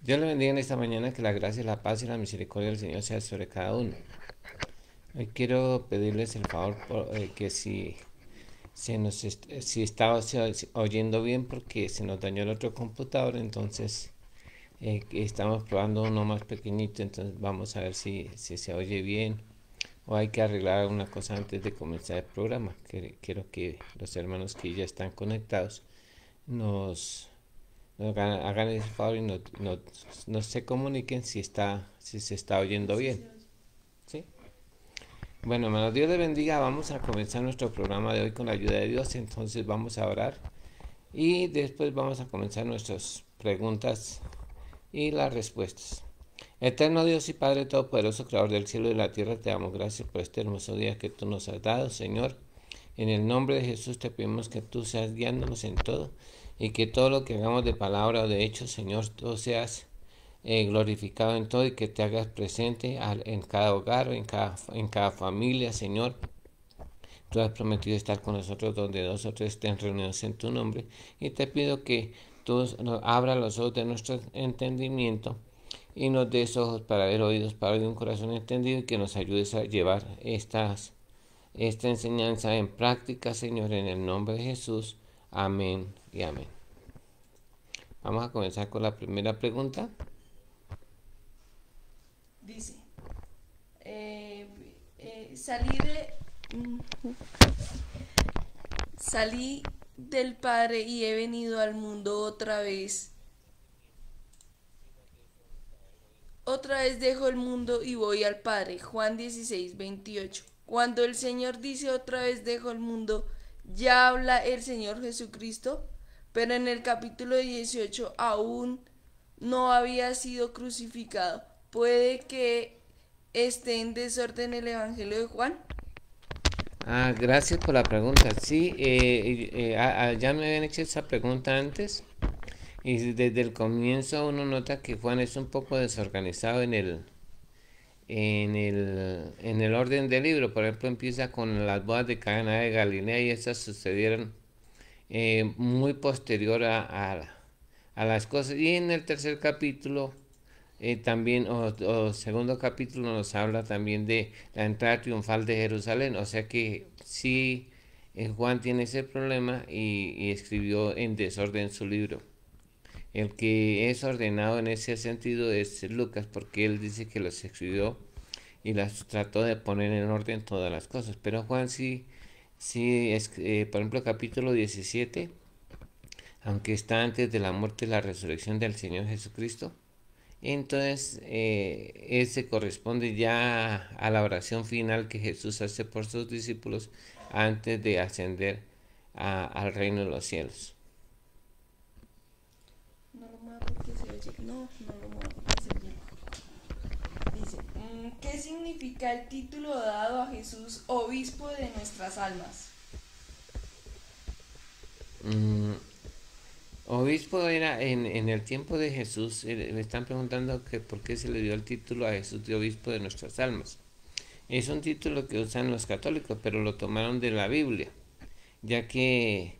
Dios le bendiga en esta mañana, que la gracia, la paz y la misericordia del Señor sea sobre cada uno. Hoy quiero pedirles el favor que si está oyendo bien, porque se nos dañó el otro computador, entonces estamos probando uno más pequeñito, entonces vamos a ver si se oye bien o hay que arreglar alguna cosa antes de comenzar el programa. Quiero que los hermanos que ya están conectados nos hagan ese favor y nos se comuniquen si se está oyendo bien. ¿Sí? Bueno, hermanos, Dios les bendiga. Vamos a comenzar nuestro programa de hoy con la ayuda de Dios. Entonces vamos a orar y después vamos a comenzar nuestras preguntas y las respuestas. Eterno Dios y Padre Todopoderoso, Creador del cielo y de la tierra, te damos gracias por este hermoso día que tú nos has dado, Señor. En el nombre de Jesús te pedimos que tú seas guiándonos en todo y que todo lo que hagamos de palabra o de hecho, Señor, tú seas glorificado en todo y que te hagas presente en cada hogar, en cada familia, Señor. Tú has prometido estar con nosotros donde dos o tres estén reunidos en tu nombre y te pido que tú nos abras los ojos de nuestro entendimiento y nos des ojos para ver, oídos para oír, un corazón entendido y que nos ayudes a llevar esta enseñanza en práctica, Señor, en el nombre de Jesús. Amén y amén. Vamos a comenzar con la primera pregunta. Dice, eh, salí salí del Padre y he venido al mundo otra vez. Otra vez dejo el mundo y voy al Padre. Juan 16:28. Cuando el Señor dice otra vez dejo el mundo, ya habla el Señor Jesucristo, pero en el capítulo 18 aún no había sido crucificado. Puede que esté en desorden el Evangelio de Juan. Gracias por la pregunta. Sí, ya me habían hecho esa pregunta antes y desde el comienzo uno nota que Juan es un poco desorganizado en el orden del libro. Por ejemplo, empieza con las bodas de Cana de Galilea y esas sucedieron muy posterior a las cosas. Y en el tercer capítulo también, o segundo capítulo, nos habla también de la entrada triunfal de Jerusalén. O sea que sí, Juan tiene ese problema y escribió en desorden su libro. El que es ordenado en ese sentido es Lucas, porque él dice que los escribió y las trató de poner en orden todas las cosas. Pero Juan sí es, por ejemplo, capítulo 17, aunque está antes de la muerte y la resurrección del Señor Jesucristo, entonces ese corresponde ya a la oración final que Jesús hace por sus discípulos antes de ascender al reino de los cielos. No lo mueva porque se oye. No lo mueva porque se oye. Dice, ¿qué significa el título dado a Jesús, obispo de nuestras almas? Mm, Obispo era en el tiempo de Jesús. Me están preguntando que por qué se le dio el título a Jesús de obispo de nuestras almas. Es un título que usan los católicos, pero lo tomaron de la Biblia, ya que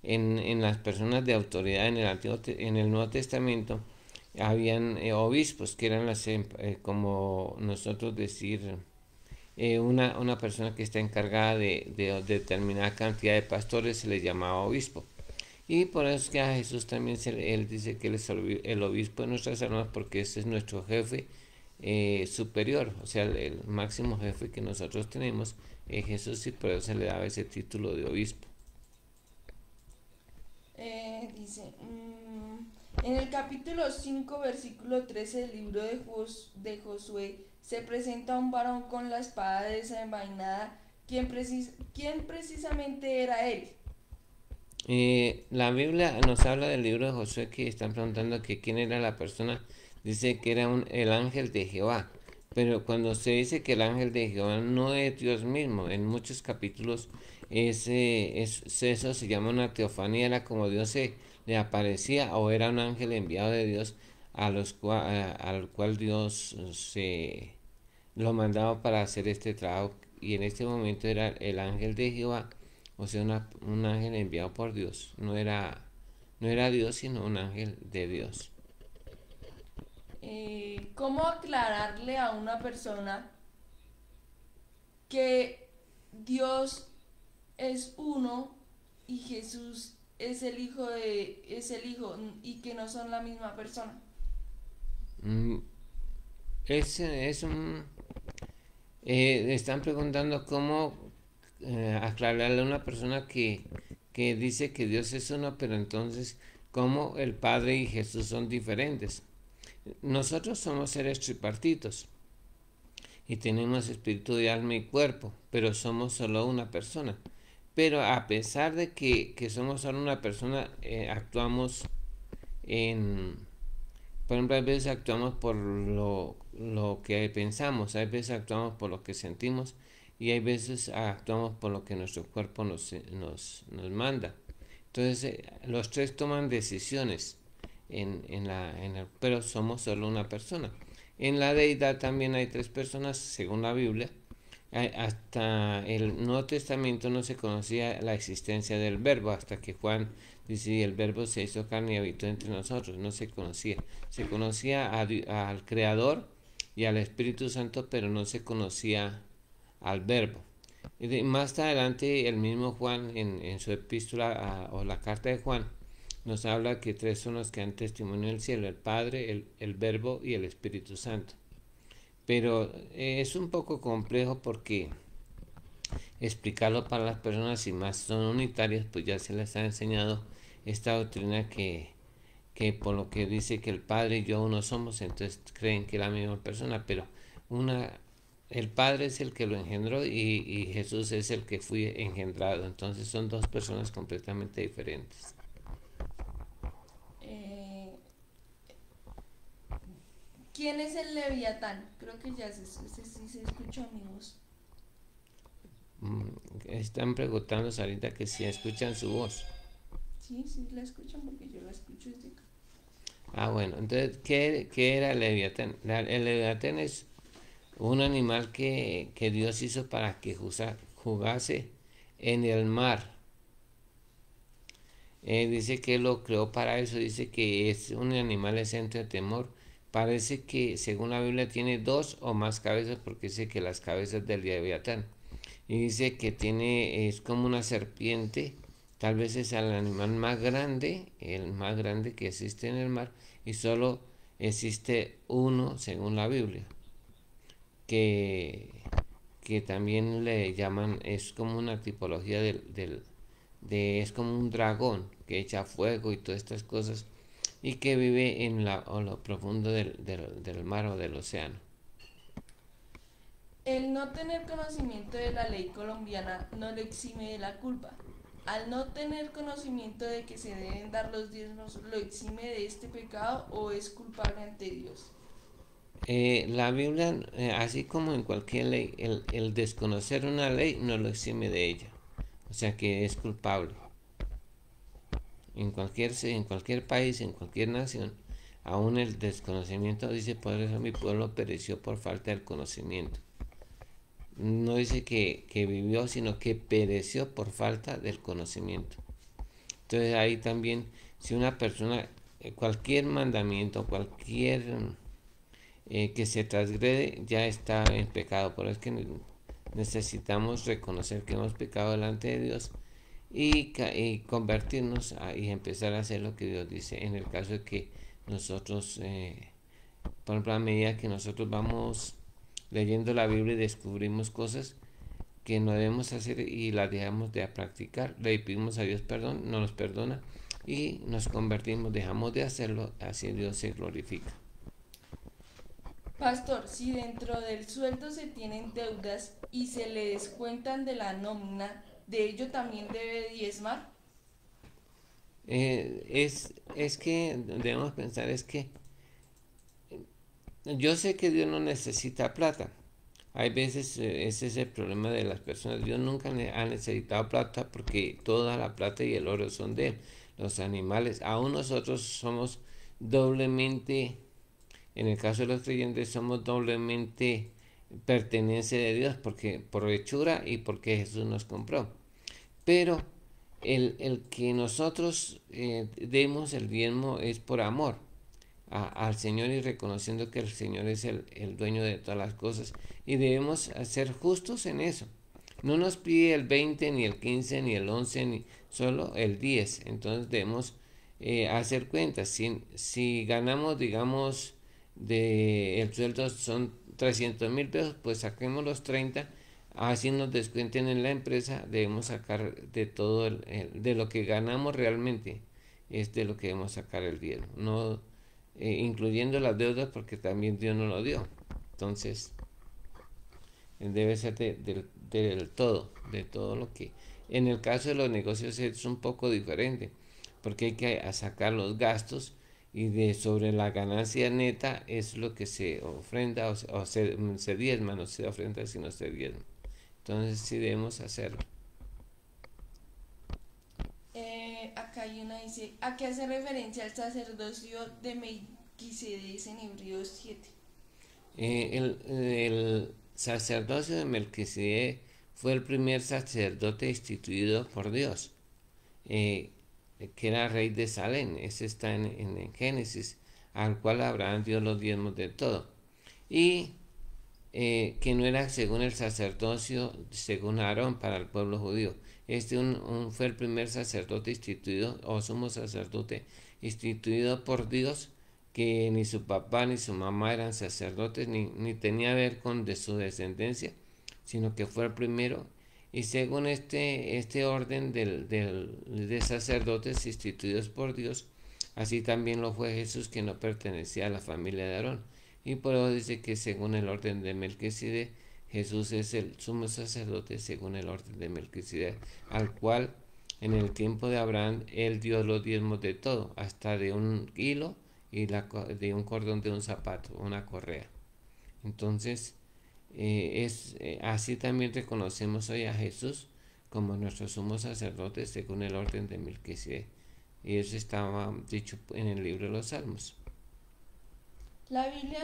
en las personas de autoridad en el Nuevo Testamento habían obispos que eran como nosotros decir, una persona que está encargada de determinada cantidad de pastores se le llamaba obispo. Y por eso es que a Jesús también él dice que él es el obispo de nuestras almas, porque ese es nuestro jefe superior, o sea, el máximo jefe que nosotros tenemos es Jesús, y por eso se le daba ese título de obispo. Dice, en el capítulo 5 versículo 13 del libro de Josué, se presenta un varón con la espada desenvainada. ¿Quién precisamente era él? La Biblia nos habla del libro de Josué, que están preguntando que quién era la persona. Dice que era el ángel de Jehová. Pero cuando se dice que el ángel de Jehová no es Dios mismo, en muchos capítulos eso se llama una teofanía, era como Dios le aparecía o era un ángel enviado de Dios al cual Dios lo mandaba para hacer este trabajo. Y en este momento era el ángel de Jehová, o sea, un ángel enviado por Dios. No era Dios, sino un ángel de Dios. ¿Cómo aclararle a una persona que Dios es uno y Jesús es el hijo y que no son la misma persona? Mm, es un... están preguntando cómo aclararle a una persona que dice que Dios es uno, pero entonces cómo el Padre y Jesús son diferentes. Nosotros somos seres tripartitos y tenemos espíritu de alma y cuerpo, pero somos solo una persona. Pero a pesar de que somos solo una persona, actuamos en... Por ejemplo, hay veces actuamos por lo que pensamos, hay veces actuamos por lo que sentimos y hay veces actuamos por lo que nuestro cuerpo nos manda. Entonces, los tres toman decisiones, pero somos solo una persona. En la deidad también hay tres personas, según la Biblia. Hasta el Nuevo Testamento no se conocía la existencia del Verbo, hasta que Juan dice: "Y el Verbo se hizo carne y habitó entre nosotros". No se conocía. Se conocía al Creador y al Espíritu Santo, pero no se conocía al Verbo. Y más adelante el mismo Juan en su epístola o la carta de Juan nos habla que tres son los que dan testimonio del cielo: el Padre, el Verbo y el Espíritu Santo. Pero es un poco complejo porque explicarlo para las personas, si más son unitarias, pues ya se les ha enseñado esta doctrina que por lo que dice que el Padre y yo uno somos, entonces creen que es la misma persona, pero una el Padre es el que lo engendró y Jesús es el que fue engendrado, entonces son dos personas completamente diferentes. Eh, ¿Quién es el Leviatán? Creo que ya sí se escuchó mi voz. Están preguntando ahorita que si escuchan su voz. Sí, sí, la escuchan porque yo la escucho desde acá. Ah, bueno, entonces, ¿qué era el Leviatán? El Leviatán es un animal que Dios hizo para que jugase en el mar. Dice que lo creó para eso, dice que es un animal exento de temor. Parece que según la Biblia tiene dos o más cabezas, porque dice que las cabezas del Leviatán. Y dice que es como una serpiente, tal vez es el animal más grande, el más grande que existe en el mar, y solo existe uno según la Biblia, que, que también le llaman, es como una tipología es como un dragón que echa fuego y todas estas cosas, y que vive en lo profundo del mar o del océano. El no tener conocimiento de la ley colombiana no le exime de la culpa. Al no tener conocimiento de que se deben dar los diezmos, ¿lo exime de este pecado o es culpable ante Dios? La Biblia, así como en cualquier ley, el desconocer una ley no lo exime de ella. O sea que es culpable. En cualquier país, en cualquier nación, aún el desconocimiento dice: "Por eso mi pueblo pereció por falta del conocimiento". No dice que vivió, sino que pereció por falta del conocimiento. Entonces ahí también, si una persona, cualquier mandamiento, cualquier que se transgrede, ya está en pecado. Por eso es que necesitamos reconocer que hemos pecado delante de Dios y convertirnos y empezar a hacer lo que Dios dice. En el caso de que nosotros, por ejemplo, a medida que nosotros vamos leyendo la Biblia y descubrimos cosas que no debemos hacer y las dejamos de practicar, le pedimos a Dios perdón, no nos perdona y nos convertimos, dejamos de hacerlo, así Dios se glorifica. Pastor, si dentro del sueldo se tienen deudas y se le descuentan de la nómina, ¿de ello también debe diezmar? Es que debemos pensar, es que yo sé que Dios no necesita plata. Hay veces ese es el problema de las personas. Dios nunca ha necesitado plata porque toda la plata y el oro son de Él. Los animales, aún nosotros somos doblemente, en el caso de los creyentes, somos doblemente pertenencia de Dios porque por hechura y porque Jesús nos compró. Pero el que nosotros demos el diezmo es por amor. al Señor y reconociendo que el Señor es el dueño de todas las cosas y debemos ser justos en eso. No nos pide el 20 ni el 15 ni el 11 ni solo el 10. Entonces debemos hacer cuentas. Si ganamos, digamos, el sueldo son 300.000 pesos, pues saquemos los 30, así nos descuenten en la empresa. Debemos sacar de todo de lo que ganamos realmente, es de lo que debemos sacar el diezmo, no incluyendo las deudas, porque también Dios nos lo dio. Entonces debe ser del todo, de todo lo que... En el caso de los negocios es un poco diferente, porque hay que sacar los gastos y de sobre la ganancia neta es lo que se ofrenda o se diezma, no se ofrenda sino se diezma. Entonces sí debemos hacerlo. Acá hay una dice, ¿a qué hace referencia el sacerdocio de Melquisedec en Hebreos 7? El sacerdocio de Melquisedec fue el primer sacerdote instituido por Dios, eh, que era rey de Salem. Ese está en Génesis, al cual Abraham dio los diezmos de todo. Y que no era según el sacerdocio, según Aarón para el pueblo judío. Fue el primer sacerdote instituido, o sumo sacerdote instituido por Dios, que ni su papá ni su mamá eran sacerdotes, ni tenía que ver con de su descendencia, sino que fue el primero. Y según este orden de sacerdotes instituidos por Dios, así también lo fue Jesús, que no pertenecía a la familia de Aarón. Y por eso dice que según el orden de Melquisedec, Jesús es el sumo sacerdote según el orden de Melquisedec, al cual en el tiempo de Abraham él dio los diezmos de todo, hasta de un hilo y de un cordón de un zapato, una correa. Entonces, así también reconocemos hoy a Jesús como nuestro sumo sacerdote según el orden de Melquisedec. Y eso estaba dicho en el libro de los Salmos. La Biblia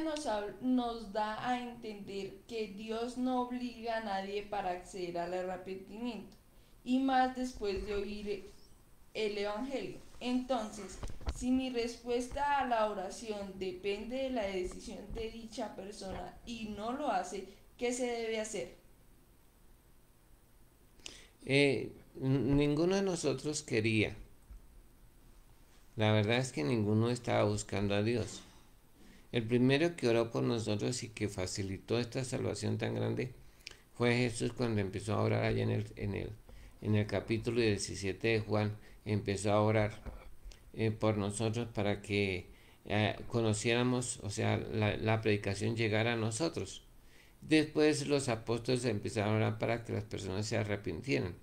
nos da a entender que Dios no obliga a nadie para acceder al arrepentimiento, y más después de oír el Evangelio. Entonces, si mi respuesta a la oración depende de la decisión de dicha persona y no lo hace, ¿qué se debe hacer? Ninguno de nosotros quería. La verdad es que ninguno estaba buscando a Dios. El primero que oró por nosotros y que facilitó esta salvación tan grande fue Jesús, cuando empezó a orar allá en el capítulo 17 de Juan. Empezó a orar por nosotros para que conociéramos, o sea, la predicación llegara a nosotros. Después los apóstoles empezaron a orar para que las personas se arrepintieran.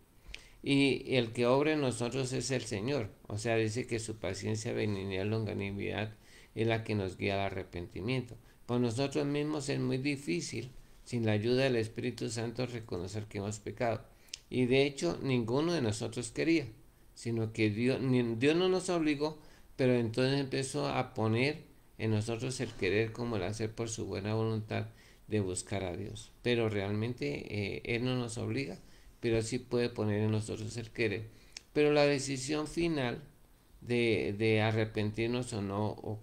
Y el que obra en nosotros es el Señor. O sea, dice que su paciencia, benignidad, longanimidad es la que nos guía al arrepentimiento. Por nosotros mismos es muy difícil, sin la ayuda del Espíritu Santo, reconocer que hemos pecado. Y de hecho, ninguno de nosotros quería, sino que Dios no nos obligó, pero entonces empezó a poner en nosotros el querer como el hacer por su buena voluntad de buscar a Dios. Pero realmente Él no nos obliga, pero sí puede poner en nosotros el querer. Pero la decisión final de arrepentirnos o no,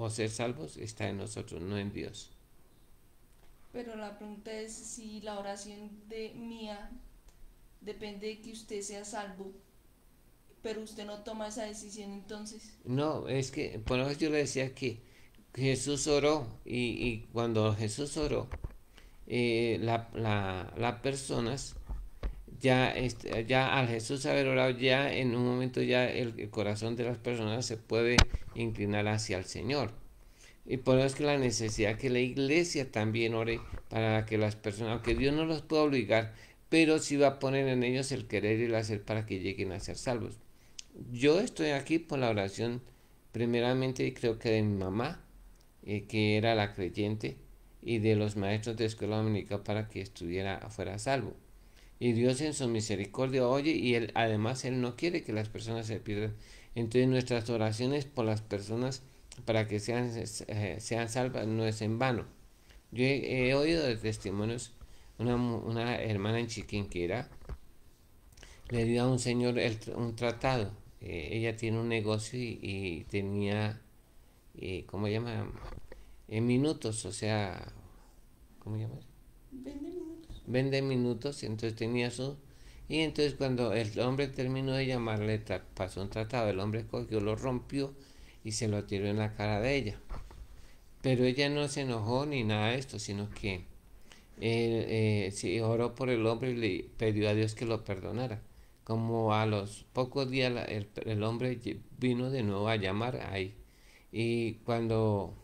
o ser salvos, está en nosotros, no en Dios. Pero la pregunta es si la oración de mía depende de que usted sea salvo, pero usted no toma esa decisión entonces. No, es que por eso yo le decía que Jesús oró, y cuando Jesús oró, las personas ya al Jesús haber orado, ya en un momento ya el corazón de las personas se puede inclinar hacia el Señor. Y por eso es que la necesidad que la iglesia también ore para que las personas, aunque Dios no los pueda obligar, pero sí va a poner en ellos el querer y el hacer para que lleguen a ser salvos. Yo estoy aquí por la oración, primeramente, y creo que de mi mamá, que era la creyente, y de los maestros de escuela dominical para que fuera salvo. Y Dios en su misericordia oye, y además Él no quiere que las personas se pierdan. Entonces nuestras oraciones por las personas para que sean salvas no es en vano. Yo he oído de testimonios, una hermana en Chiquinquirá le dio a un señor un tratado. Ella tiene un negocio y tenía ¿cómo se llama? En minutos, o sea, ¿cómo se llama? 20 minutos. 20 minutos, entonces tenía su... Y entonces cuando el hombre terminó de llamarle, pasó un tratado, el hombre cogió, lo rompió y se lo tiró en la cara de ella. Pero ella no se enojó ni nada de esto, sino que sí, oró por el hombre y le pidió a Dios que lo perdonara. Como a los pocos días el hombre vino de nuevo a llamar ahí. Y cuando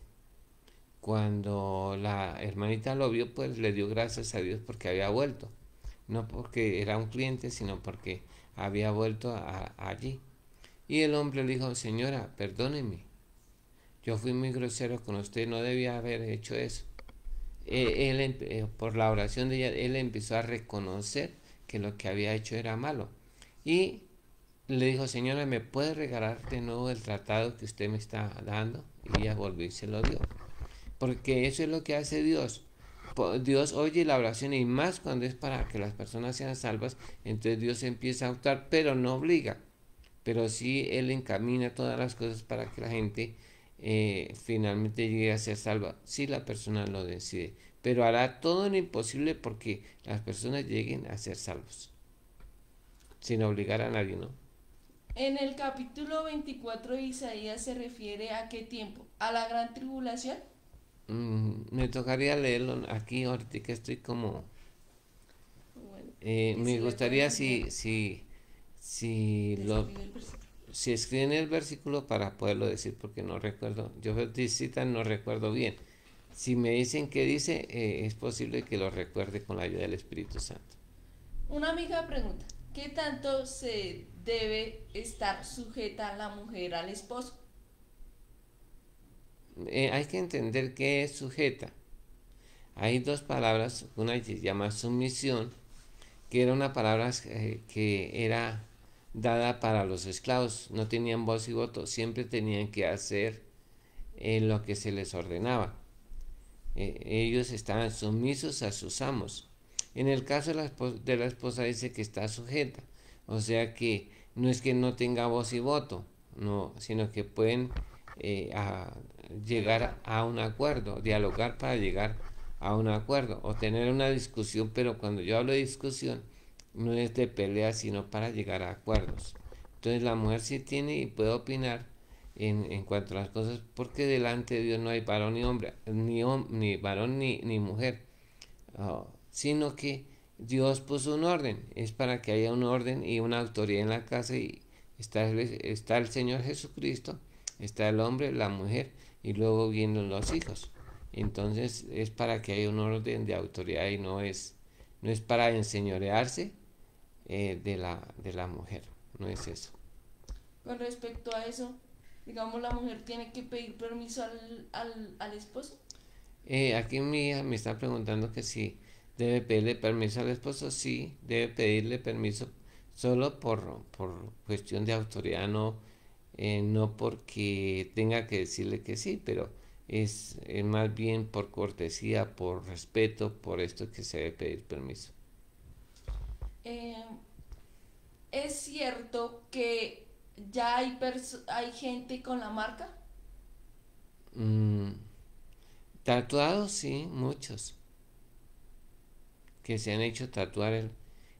la hermanita lo vio, pues le dio gracias a Dios porque había vuelto. No porque era un cliente, sino porque había vuelto allí. Y el hombre le dijo, señora, perdóneme, yo fui muy grosero con usted, no debía haber hecho eso. Por la oración de ella, él empezó a reconocer que lo que había hecho era malo. Y le dijo, señora, ¿me puede regalar de nuevo el tratado que usted me está dando? Y ella volvió y se lo dio. Porque eso es lo que hace Dios. Dios oye la oración y más cuando es para que las personas sean salvas, entonces Dios empieza a actuar, pero no obliga. Pero sí Él encamina todas las cosas para que la gente finalmente llegue a ser salva, si la persona lo decide. Pero hará todo lo imposible porque las personas lleguen a ser salvos, sin obligar a nadie, ¿no? En el capítulo 24 de Isaías se refiere a qué tiempo, a la gran tribulación. Me tocaría leerlo aquí ahorita que estoy como... Bueno, y me si le gustaría puedes enviar, si lo describe el versículo. si escriben el versículo para poderlo decir porque no recuerdo. Yo citan no recuerdo bien. Si me dicen qué dice, es posible que lo recuerde con la ayuda del Espíritu Santo. Una amiga pregunta, ¿qué tanto se debe estar sujeta la mujer al esposo? Hay que entender qué es sujeta. Hay dos palabras, una se llama sumisión, que era una palabra que era dada para los esclavos, no tenían voz y voto, siempre tenían que hacer lo que se les ordenaba. Ellos estaban sumisos a sus amos. En el caso de la esposa dice que está sujeta, o sea que no es que no tenga voz y voto, no, sino que pueden llegar Dialogar. a un acuerdo, dialogar para llegar a un acuerdo o tener una discusión, pero cuando yo hablo de discusión no es de pelea, sino para llegar a acuerdos. Entonces la mujer sí tiene y puede opinar en cuanto a las cosas, porque delante de Dios no hay varón ni hombre, ni varón ni mujer, sino que Dios puso un orden, es para que haya un orden y una autoridad en la casa y está el Señor Jesucristo, está el hombre, la mujer y luego vienen los hijos. Entonces es para que haya un orden de autoridad y no es para enseñorearse de la mujer, no es eso. Con respecto a eso, digamos, la mujer tiene que pedir permiso al esposo. Aquí mi hija me está preguntando que si debe pedirle permiso al esposo. Sí, debe pedirle permiso solo por cuestión de autoridad, no, no porque tenga que decirle que sí, pero es más bien por cortesía, por respeto, por esto que se debe pedir permiso. Eh, ¿Es cierto que ya hay gente con la marca? Mm, Tatuados, sí, muchos, que se han hecho tatuar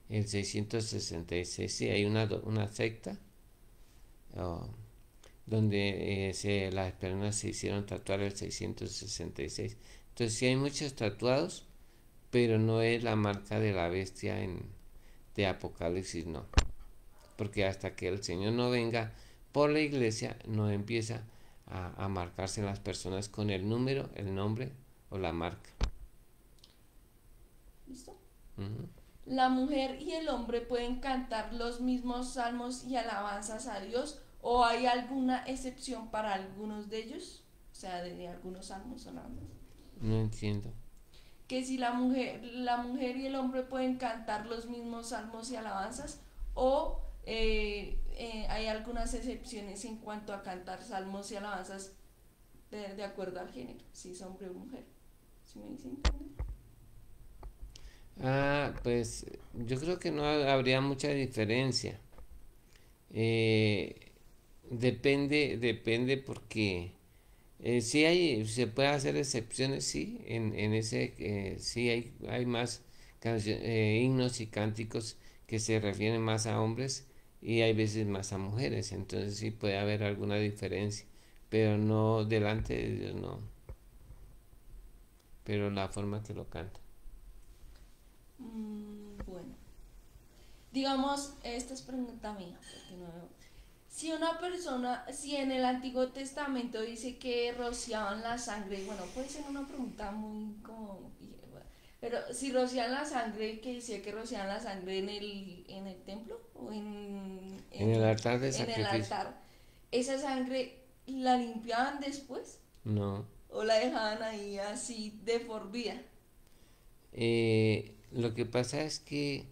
el 666. Sí, hay una secta oh, donde las personas se hicieron tatuar el 666. Entonces sí hay muchos tatuados, pero no es la marca de la bestia de Apocalipsis, no. Porque hasta que el Señor no venga por la iglesia, no empieza a marcarse en las personas con el número, el nombre o la marca. ¿Listo? Ujú. ¿La mujer y el hombre pueden cantar los mismos salmos y alabanzas a Dios o hay alguna excepción para algunos de ellos? O sea, de algunos salmos o alabanzas. No entiendo. Que si la mujer y el hombre pueden cantar los mismos salmos y alabanzas o hay algunas excepciones en cuanto a cantar salmos y alabanzas de acuerdo al género, si es hombre o mujer. ¿Sí me dicen entender? Pues yo creo que no habría mucha diferencia. Eh, depende porque Sí se puede hacer excepciones, sí, en ese, sí hay más himnos y cánticos que se refieren más a hombres y hay veces más a mujeres, entonces sí puede haber alguna diferencia, pero no delante de Dios, no, pero la forma que lo canta. Bueno, digamos, esta es pregunta mía, porque no veo. Si una persona, si en el Antiguo Testamento dice que rociaban la sangre, bueno, puede ser una pregunta muy como, bueno, pero si rociaban la sangre, que decía que rociaban la sangre en el templo o En el altar de en el sacrificio, altar, ¿esa sangre la limpiaban después no. o la dejaban ahí así de por vida? Lo que pasa es que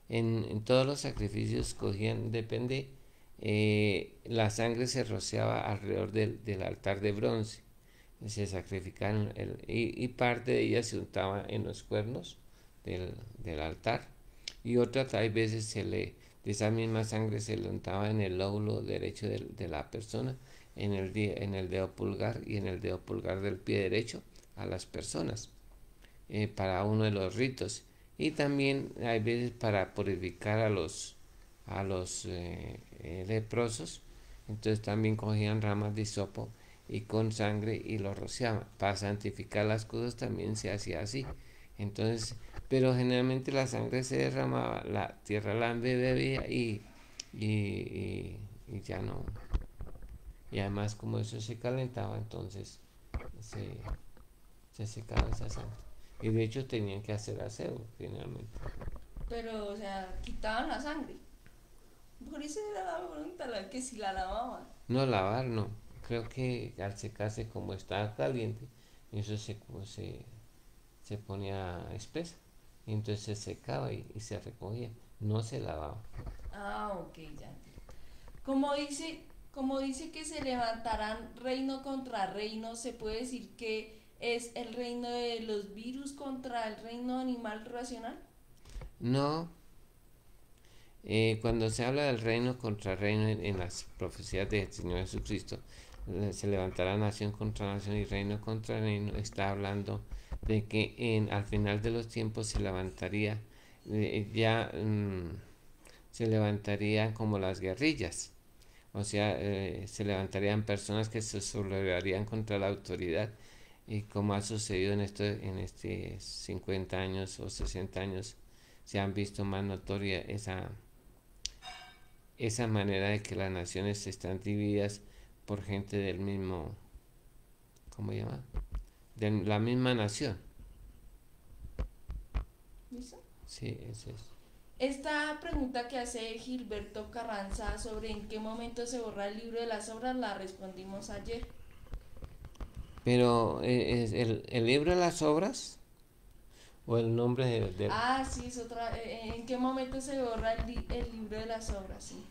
en todos los sacrificios cogían, depende, la sangre se rociaba alrededor del altar de bronce, se sacrificaban y parte de ella se untaba en los cuernos del altar y otras hay veces de esa misma sangre se le untaba en el lóbulo derecho de la persona, en el dedo pulgar y en el dedo pulgar del pie derecho a las personas para uno de los ritos y también hay veces para purificar a los leprosos, entonces también cogían ramas de hisopo y con sangre y lo rociaban. Para santificar las cosas también se hacía así. Entonces, pero generalmente la sangre se derramaba, la tierra la embebía y ya no. Y además como eso se calentaba, entonces se, se secaba esa sangre. Y de hecho tenían que hacer aseo, finalmente. Pero, o sea, quitaban la sangre. Por eso era la pregunta, la que si la lavaban. No lavar, no. Creo que al secarse como estaba caliente, eso se ponía espesa. Y entonces se secaba y se recogía. No se lavaba. Ah, ok, ya entiendo. Como dice que se levantarán reino contra reino, se puede decir que es el reino de los virus contra el reino animal racional. No, cuando se habla del reino contra reino en las profecías del Señor Jesucristo, se levantará nación contra nación y reino contra reino, está hablando de que al final de los tiempos se levantaría, ya se levantarían como las guerrillas, o sea, se levantarían personas que se sublevarían contra la autoridad y como ha sucedido en este 50 años o 60 años, se han visto más notoria esa manera de que las naciones están divididas por gente del mismo, ¿cómo se llama? De la misma nación. ¿Listo? Sí, eso es. Esta pregunta que hace Gilberto Carranza sobre en qué momento se borra el libro de las obras la respondimos ayer. Pero el libro de las obras o el nombre Ah, sí, es otra. ¿En qué momento se borra el libro de las obras? Sí.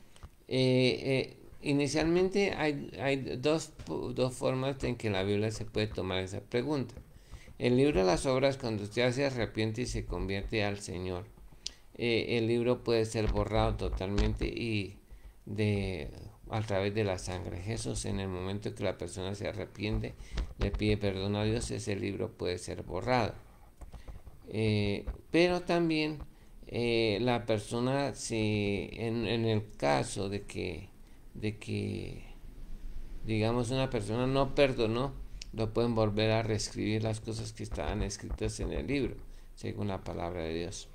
inicialmente hay dos formas en que en la Biblia se puede tomar esa pregunta. El libro de las obras, cuando usted se arrepiente y se convierte al Señor, el libro puede ser borrado totalmente y de a través de la sangre de Jesús. En el momento que la persona se arrepiente, le pide perdón a Dios, ese libro puede ser borrado. Pero también la persona, si en el caso de que, digamos, una persona no perdonó, lo pueden volver a reescribir las cosas que estaban escritas en el libro, según la palabra de Dios.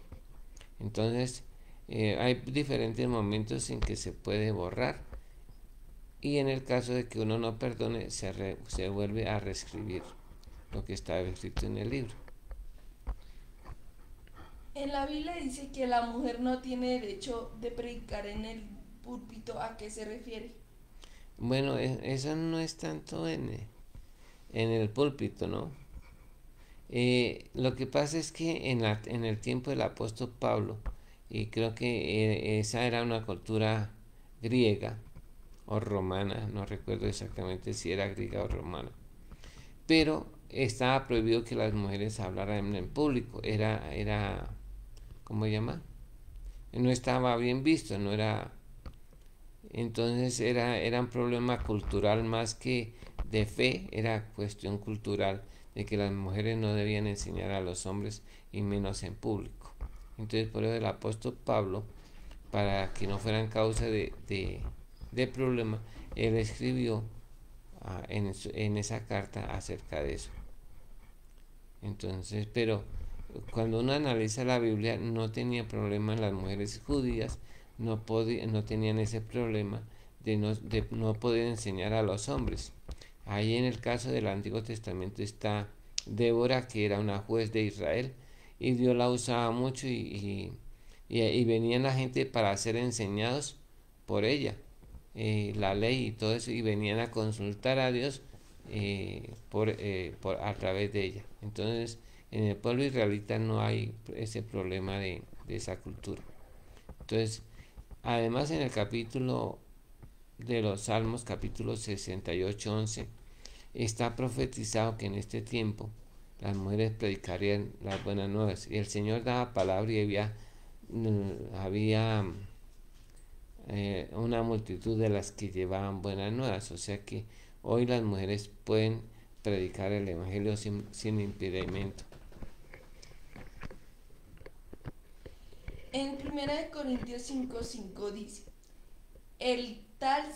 Entonces, hay diferentes momentos en que se puede borrar y en el caso de que uno no perdone, se vuelve a reescribir lo que estaba escrito en el libro. En la Biblia dice que la mujer no tiene derecho de predicar en el púlpito. ¿A qué se refiere? Bueno, eso no es tanto en el púlpito, ¿no? Lo que pasa es que en el tiempo del apóstol Pablo, y creo que esa era una cultura griega o romana, no recuerdo exactamente si era griega o romana, pero estaba prohibido que las mujeres hablaran en público, ¿cómo se llama? No estaba bien visto, no era, entonces era un problema cultural más que de fe, era cuestión cultural, de que las mujeres no debían enseñar a los hombres y menos en público. Entonces por eso el apóstol Pablo, para que no fueran causa de problema, él escribió en esa carta acerca de eso. Entonces, pero cuando uno analiza la Biblia, no tenía problema, las mujeres judías no tenían ese problema de no poder enseñar a los hombres. Ahí en el caso del Antiguo Testamento está Débora, que era una juez de Israel, y Dios la usaba mucho y venían la gente para ser enseñados por ella, la ley y todo eso, y venían a consultar a Dios a través de ella. Entonces, en el pueblo israelita no hay ese problema de esa cultura. Entonces, además en el capítulo de los Salmos, capítulo 68:11, está profetizado que en este tiempo las mujeres predicarían las buenas nuevas. Y el Señor daba palabra y había una multitud de las que llevaban buenas nuevas. O sea que hoy las mujeres pueden predicar el Evangelio sin impedimento. En 1 Corintios 5:5 dice: el tal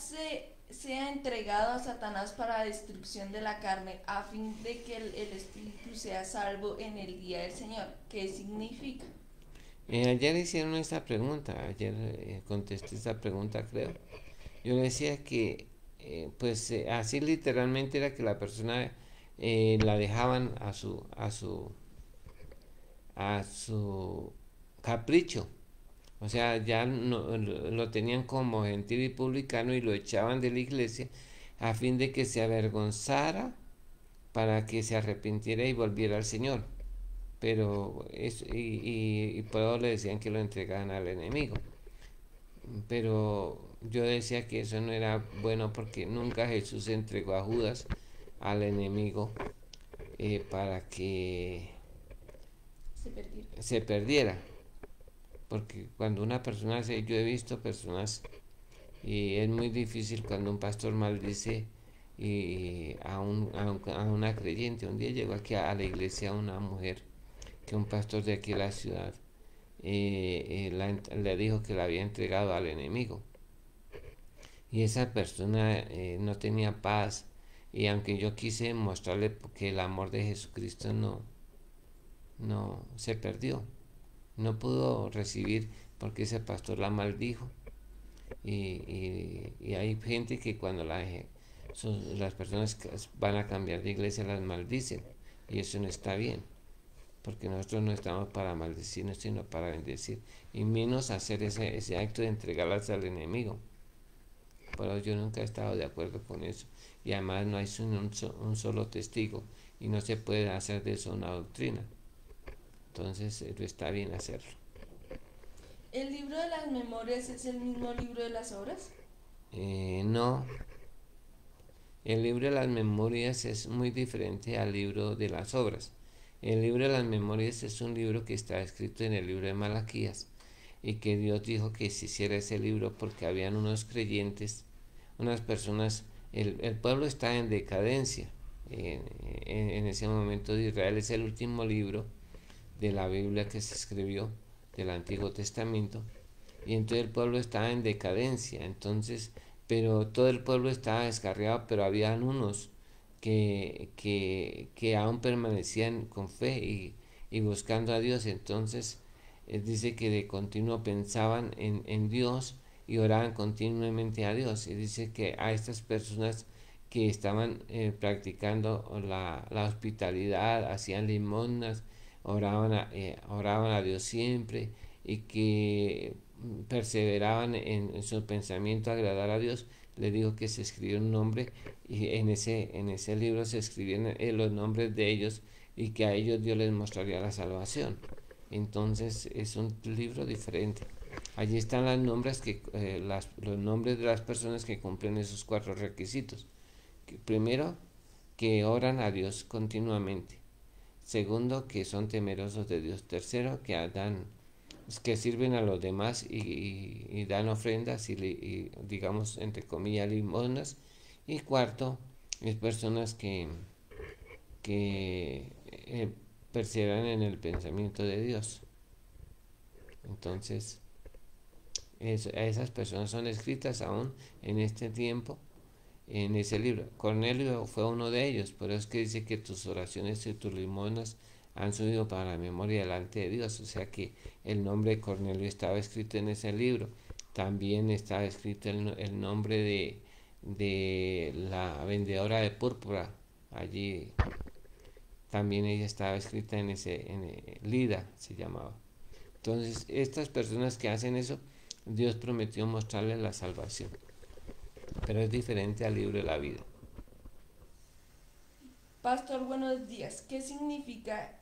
sea entregado a Satanás para destrucción de la carne, a fin de que el espíritu sea salvo en el día del Señor. ¿Qué significa? Ayer hicieron esta pregunta, ayer contesté esta pregunta, creo. Yo decía que, así literalmente era que la persona la dejaban a su capricho. O sea, ya no, lo tenían como gentil y publicano y lo echaban de la iglesia a fin de que se avergonzara para que se arrepintiera y volviera al Señor. Pero y por eso le decían que lo entregaban al enemigo. Pero yo decía que eso no era bueno porque nunca Jesús entregó a Judas al enemigo para que se perdiera. Porque cuando una persona yo he visto personas y es muy difícil cuando un pastor maldice a una creyente. Un día llegó aquí a la iglesia una mujer que un pastor de aquí de la ciudad le dijo que la había entregado al enemigo. Y esa persona no tenía paz. Y aunque yo quise mostrarle que el amor de Jesucristo no se perdió, no pudo recibir porque ese pastor la maldijo. Y hay gente que cuando las personas van a cambiar de iglesia las maldicen, y eso no está bien, porque nosotros no estamos para maldecirnos sino para bendecir, y menos hacer ese acto de entregarlas al enemigo. Pero yo nunca he estado de acuerdo con eso, y además no hay un solo testigo y no se puede hacer de eso una doctrina. Entonces no está bien hacerlo. ¿El libro de las memorias es el mismo libro de las obras? No, el libro de las memorias es muy diferente al libro de las obras. El libro de las memorias es un libro que está escrito en el libro de Malaquías y que Dios dijo que se hiciera ese libro porque habían unos creyentes, unas personas, el pueblo está en decadencia. En ese momento de Israel es el último libro de la Biblia que se escribió del Antiguo Testamento, y entonces el pueblo estaba en decadencia. Entonces, pero todo el pueblo estaba descarriado, pero habían unos que aún permanecían con fe y buscando a Dios. Entonces dice que de continuo pensaban en Dios y oraban continuamente a Dios, y dice que a estas personas que estaban practicando la hospitalidad, hacían limosnas, oraban a Dios siempre, y que perseveraban en su pensamiento agradar a Dios, le digo que se escribió un nombre, y en ese libro se escribían los nombres de ellos, y que a ellos Dios les mostraría la salvación. Entonces es un libro diferente. Allí están los nombres de las personas que cumplen esos 4 requisitos. Primero, que oran a Dios continuamente. Segundo, que son temerosos de Dios. Tercero, que sirven a los demás y dan ofrendas y digamos entre comillas limosnas. Y cuarto, es personas que perseveran en el pensamiento de Dios. Entonces, esas personas son escritas aún en este tiempo en ese libro. Cornelio fue uno de ellos, por eso es que dice que tus oraciones y tus limonas han subido para la memoria delante de Dios. O sea que el nombre de Cornelio estaba escrito en ese libro. También estaba escrito el nombre de la vendedora de púrpura. Allí también ella estaba escrita Lida se llamaba. Entonces, estas personas que hacen eso, Dios prometió mostrarles la salvación. Pero es diferente al libro de la vida. Pastor, buenos días. ¿Qué significa?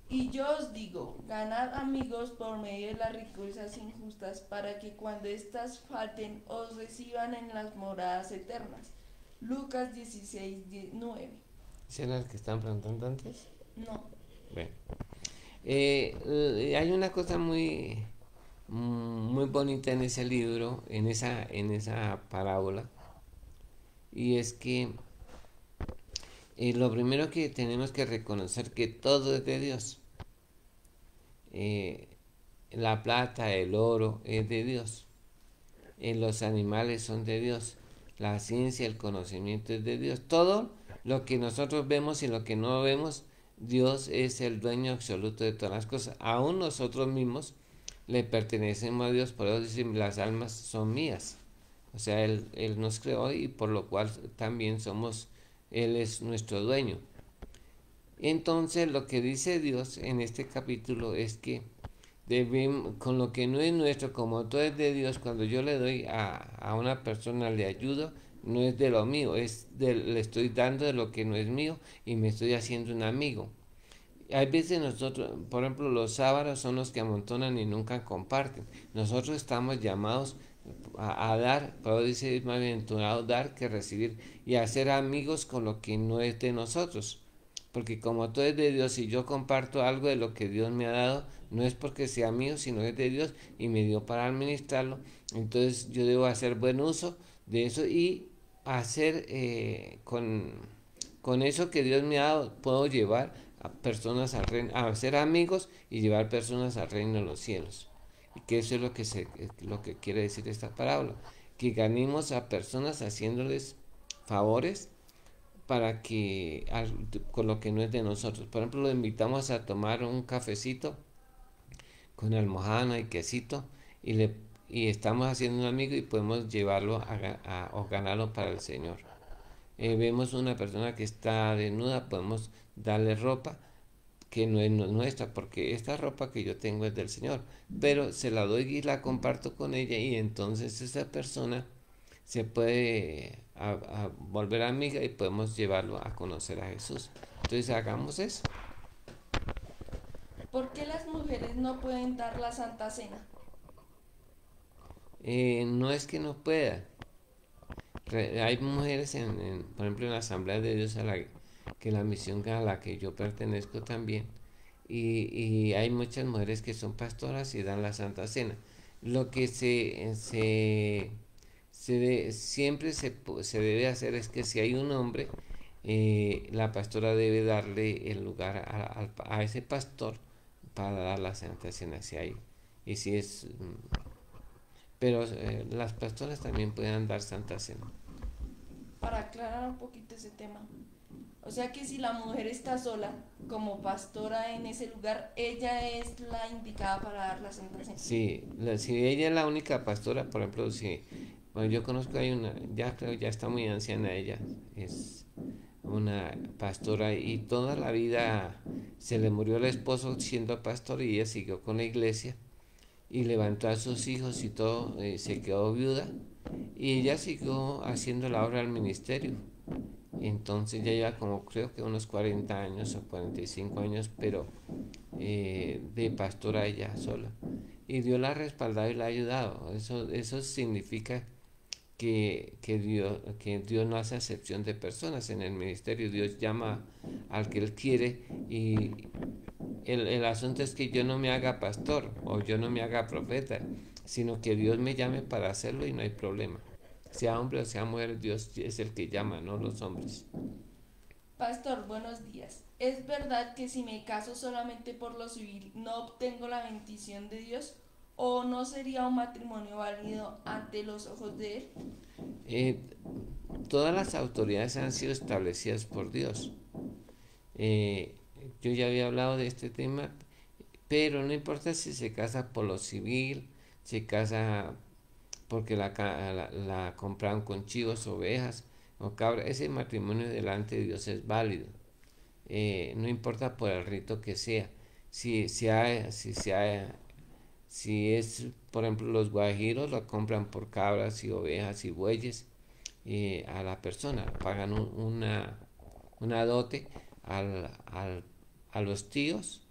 Y yo os digo, ganad amigos por medio de las riquezas injustas, para que cuando éstas falten os reciban en las moradas eternas. Lucas 16:9. ¿Ese era el que estaban preguntando antes? No. Bueno. Hay una cosa muy bonita en ese libro, en esa parábola, y es que lo primero que tenemos que reconocer que todo es de Dios. La plata, el oro es de Dios. Los animales son de Dios. La ciencia, el conocimiento es de Dios. Todo lo que nosotros vemos y lo que no vemos, Dios es el dueño absoluto de todas las cosas. Aún nosotros mismos le pertenecemos a Dios, por eso dicen las almas son mías. O sea, Él nos creó y por lo cual también Él es nuestro dueño. Entonces lo que dice Dios en este capítulo es que con lo que no es nuestro, como todo es de Dios, cuando yo le doy a una persona, le ayudo, no es de lo mío, le estoy dando de lo que no es mío y me estoy haciendo un amigo. Hay veces nosotros, por ejemplo, los ávaros son los que amontonan y nunca comparten. Nosotros estamos llamados a dar, pero dice es más bienaventurado dar que recibir y a ser amigos con lo que no es de nosotros. Porque como todo es de Dios y yo comparto algo de lo que Dios me ha dado, no es porque sea mío, sino es de Dios y me dio para administrarlo. Entonces yo debo hacer buen uso de eso y hacer con eso que Dios me ha dado, puedo llevar a personas al reino, a ser amigos y llevar personas al reino de los cielos. Y que eso es lo que quiere decir esta parábola, que ganemos a personas haciéndoles favores para que con lo que no es de nosotros. Por ejemplo, lo invitamos a tomar un cafecito con almohada y quesito y estamos haciendo un amigo y podemos llevarlo o ganarlo para el Señor. Vemos una persona que está desnuda, podemos darle ropa que no es nuestra, porque esta ropa que yo tengo es del Señor, pero se la doy y la comparto con ella y entonces esa persona se puede volver amiga y podemos llevarlo a conocer a Jesús. Entonces hagamos eso. ¿Por qué las mujeres no pueden dar la Santa Cena? No es que no pueda. Hay mujeres, por ejemplo, en la Asamblea de Dios, que la misión a la que yo pertenezco también, y hay muchas mujeres que son pastoras y dan la Santa Cena. Lo que siempre se debe hacer es que si hay un hombre, la pastora debe darle el lugar a ese pastor para dar la Santa Cena si hay. Y si es... Pero las pastoras también pueden dar Santa Cena. Para aclarar un poquito ese tema. O sea que si la mujer está sola como pastora en ese lugar, ella es la indicada para dar la Santa Cena. Sí, si ella es la única pastora, por ejemplo, si bueno, yo conozco, hay una, ya creo, ya está muy anciana ella, es una pastora y toda la vida se le murió el esposo siendo pastor y ella siguió con la iglesia y levantó a sus hijos y todo, se quedó viuda y ella siguió haciendo la obra del ministerio. Entonces ya lleva como creo que unos 40 años o 45 años, pero de pastora ella sola. Y Dios la ha respaldado y la ha ayudado. Eso significa que Dios no hace acepción de personas en el ministerio. Dios llama al que Él quiere y el asunto es que yo no me haga pastor o yo no me haga profeta, sino que Dios me llame para hacerlo y no hay problema. sea hombre o sea mujer, Dios es el que llama, no los hombres. Pastor, buenos días. ¿Es verdad que si me caso solamente por lo civil no obtengo la bendición de Dios? ¿O no sería un matrimonio válido ante los ojos de Él? Eh, Todas las autoridades han sido establecidas por Dios. Eh, yo ya había hablado de este tema, pero no importa si se casa por lo civil, se casa porque la compraron con chivos, ovejas o cabras, ese matrimonio delante de Dios es válido. No importa por el rito que sea. Si es, por ejemplo, los guajiros lo compran por cabras y ovejas y bueyes a la persona, pagan una dote a los tíos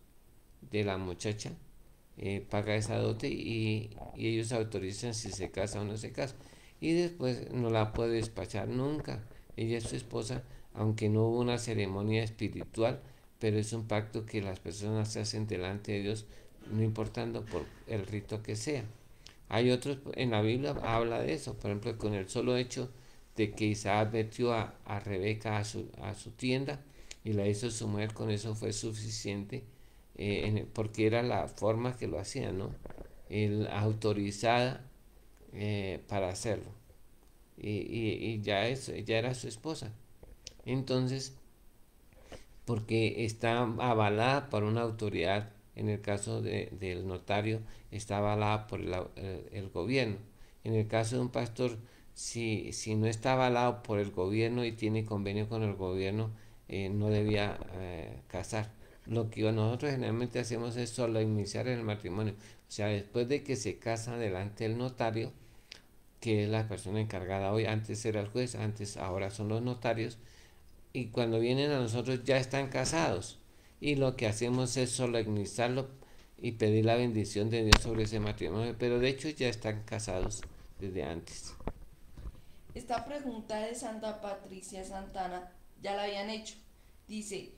de la muchacha, paga esa dote y ellos autorizan si se casa o no se casa. Y después no la puede despachar nunca. Ella es su esposa, aunque no hubo una ceremonia espiritual, pero es un pacto que las personas se hacen delante de Dios, no importando por el rito que sea. Hay otros, en la Biblia habla de eso, por ejemplo, con el solo hecho de que Isaac metió a Rebeca a su tienda y la hizo su mujer, con eso fue suficiente, porque era la forma que lo hacían, ¿no? Autorizada para hacerlo. Y ya era su esposa. Entonces, porque está avalada por una autoridad, en el caso del notario, está avalada por el gobierno. En el caso de un pastor, si no está avalado por el gobierno y tiene convenio con el gobierno, no debía casar. Lo que nosotros generalmente hacemos es solo iniciar el matrimonio. O sea, después de que se casa delante del notario, que es la persona encargada hoy, antes era el juez, ahora son los notarios, y cuando vienen a nosotros ya están casados. Y lo que hacemos es solemnizarlo y pedir la bendición de Dios sobre ese matrimonio, pero de hecho ya están casados desde antes. Esta pregunta de Santa Patricia Santana ya la habían hecho. Dice,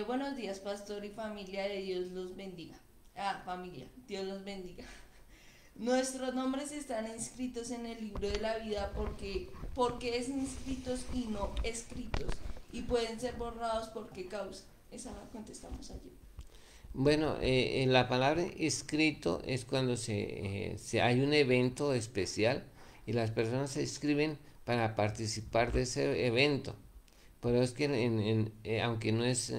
buenos días, pastor y familia de Dios los bendiga. Ah, familia, Dios los bendiga. Nuestros nombres están inscritos en el libro de la vida porque es inscritos y no escritos. Y pueden ser borrados por qué causa. Esa la contestamos ayer. Bueno, la palabra escrito es cuando hay un evento especial y las personas se inscriben para participar de ese evento. Pero es que aunque no es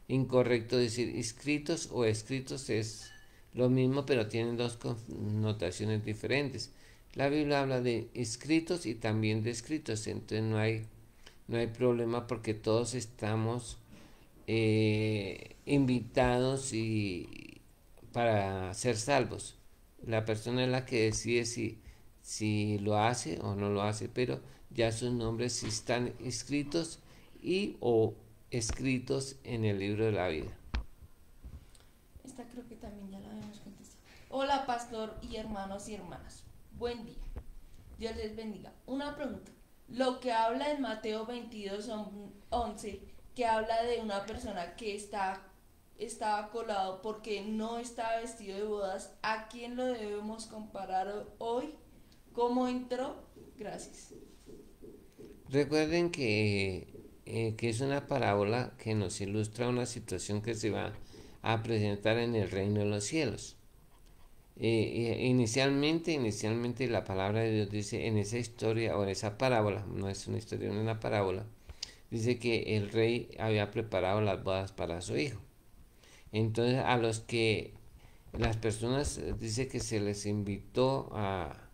incorrecto decir inscritos o escritos, es lo mismo, pero tienen dos connotaciones diferentes. La Biblia habla de escritos y también de escritos, entonces no hay problema porque todos estamos invitados para ser salvos. La persona es la que decide si lo hace o no lo hace, pero ya sus nombres están escritos o escritos en el libro de la vida. Esta creo que también ya la habíamos contestado. Hola, pastor y hermanos y hermanas. Buen día. Dios les bendiga. Una pregunta. Lo que habla en Mateo 22:11, que habla de una persona que estaba colado porque no estaba vestido de bodas, ¿a quién lo debemos comparar hoy? ¿Cómo entró? Gracias. Recuerden que es una parábola que nos ilustra una situación que se va a presentar en el reino de los cielos. Inicialmente la palabra de Dios dice en esa historia o en esa parábola, no es una historia, no es una parábola, dice que el rey había preparado las bodas para su hijo. Entonces las personas, dice que se les invitó a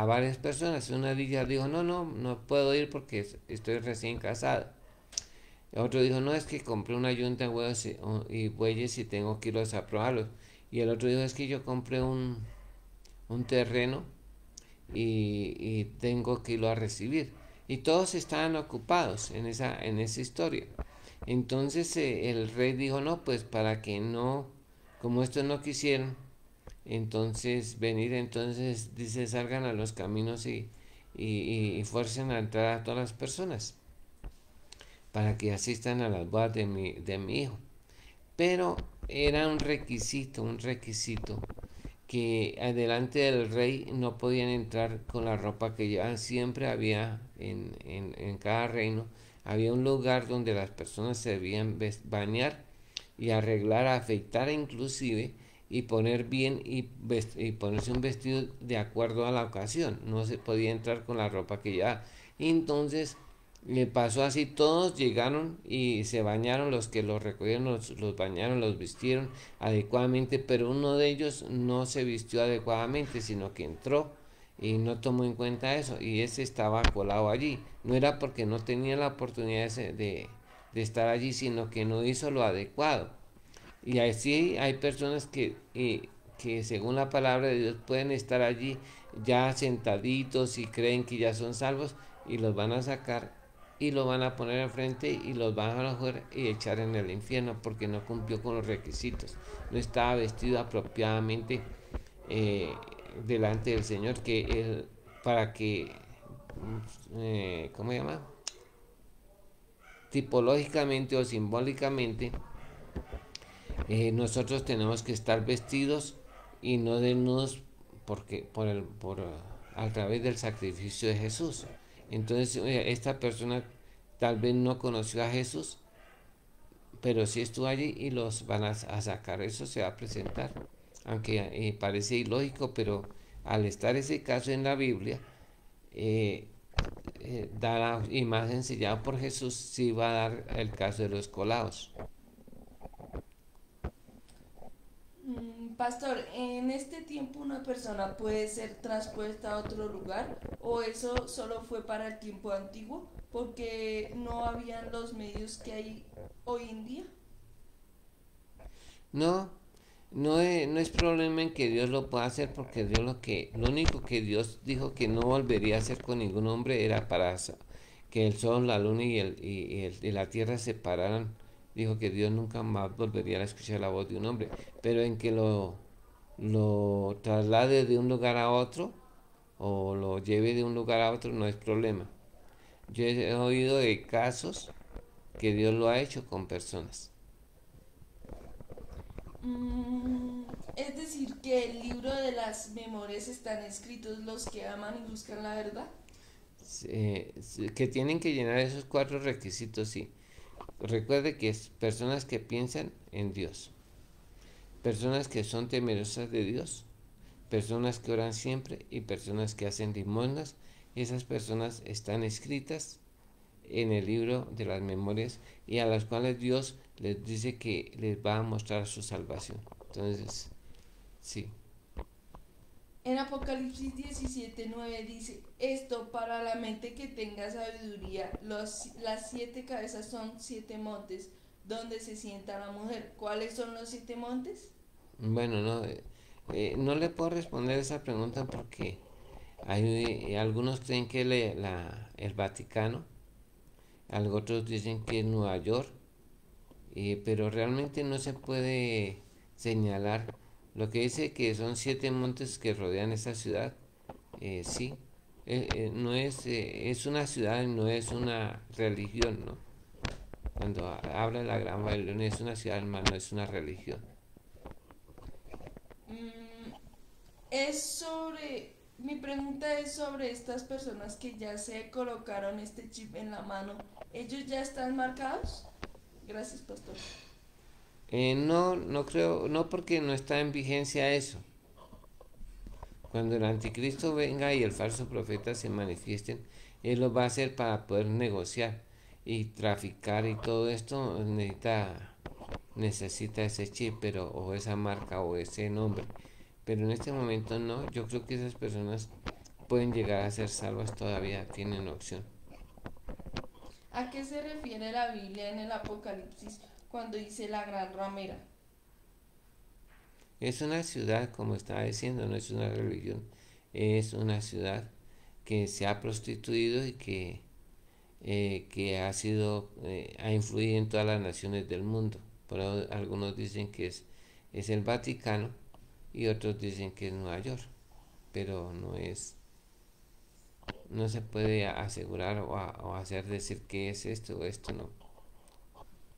varias personas. Una de ellas dijo, no puedo ir porque estoy recién casado. Otro dijo, no, es que compré una yunta de huevos y bueyes y tengo que irlos a probarlos. Y el otro dijo, es que yo compré un terreno y tengo que irlo a recibir. Y todos estaban ocupados en esa historia. Entonces el rey dijo, no, pues para que no, como estos no quisieron, entonces dice, salgan a los caminos y fuercen a entrar a todas las personas para que asistan a las bodas de mi hijo. Pero era un requisito que delante del rey no podían entrar con la ropa que llevaban. Siempre había en cada reino, había un lugar donde las personas se debían bañar y arreglar, afeitar inclusive, y poner bien y ponerse un vestido de acuerdo a la ocasión. No se podía entrar con la ropa que llevaba. Entonces le pasó así, todos llegaron y se bañaron, los que los recogieron los bañaron, los vistieron adecuadamente, pero uno de ellos no se vistió adecuadamente, sino que entró y no tomó en cuenta eso, y ese estaba colado allí. No era porque no tenía la oportunidad de estar allí, sino que no hizo lo adecuado. Y así hay personas que según la palabra de Dios pueden estar allí ya sentaditos y creen que ya son salvos, y los van a sacar y lo van a poner enfrente y los van a coger y echar en el infierno porque no cumplió con los requisitos, no estaba vestido apropiadamente eh, delante del Señor, que él, para que, ¿cómo se llama? Tipológicamente o simbólicamente, nosotros tenemos que estar vestidos y no desnudos, porque a través del sacrificio de Jesús. Entonces esta persona tal vez no conoció a Jesús, pero sí estuvo allí y los van a sacar. Eso se va a presentar, aunque parece ilógico, pero al estar ese caso en la Biblia, eh, da la imagen sellada por Jesús, sí va a dar el caso de los colados. Pastor, ¿en este tiempo una persona puede ser transpuesta a otro lugar o eso solo fue para el tiempo antiguo porque no habían los medios que hay hoy en día? No, no es problema en que Dios lo pueda hacer, porque Dios lo único que Dios dijo que no volvería a hacer con ningún hombre era para que el sol, la luna y la tierra se separaran. Dijo que Dios nunca más volvería a escuchar la voz de un hombre, pero en que lo traslade de un lugar a otro o lo lleve de un lugar a otro no es problema. Yo he oído de casos que Dios lo ha hecho con personas. Es decir, que el libro de las memorias están escritos los que aman y buscan la verdad. Que tienen que llenar esos cuatro requisitos, sí. Recuerde que es personas que piensan en Dios, personas que son temerosas de Dios, personas que oran siempre y personas que hacen limosnas. Esas personas están escritas en el libro de las memorias y a las cuales Dios les dice que les va a mostrar su salvación. Entonces, sí. En Apocalipsis 17:9 dice, esto para la mente que tenga sabiduría, las 7 cabezas son 7 montes donde se sienta la mujer. ¿Cuáles son los 7 montes? Bueno, no le puedo responder esa pregunta porque algunos creen que el Vaticano, otros dicen que es Nueva York, pero realmente no se puede señalar. Lo que dice que son 7 montes que rodean esa ciudad, sí, no es una ciudad, no es una religión, ¿no? Cuando habla la Gran Babilonia es una ciudad, hermano, no es una religión. Mm, mi pregunta es sobre estas personas que ya se colocaron este chip en la mano. ¿Ellos ya están marcados? Gracias, pastor. No creo, no, porque no está en vigencia eso. Cuando el anticristo venga y el falso profeta se manifiesten, él lo va a hacer para poder negociar y traficar, y todo esto necesita ese chip, pero o esa marca o ese nombre. Pero en este momento no. Yo creo que esas personas pueden llegar a ser salvas, todavía tienen opción. ¿A qué se refiere la Biblia en el Apocalipsis cuando dice la gran ramera? Es una ciudad, como estaba diciendo, no es una religión. Es una ciudad que se ha prostituido y que ha influido en todas las naciones del mundo. Pero algunos dicen que es el Vaticano y otros dicen que es Nueva York, pero no se puede asegurar o hacer decir que es esto o esto, no.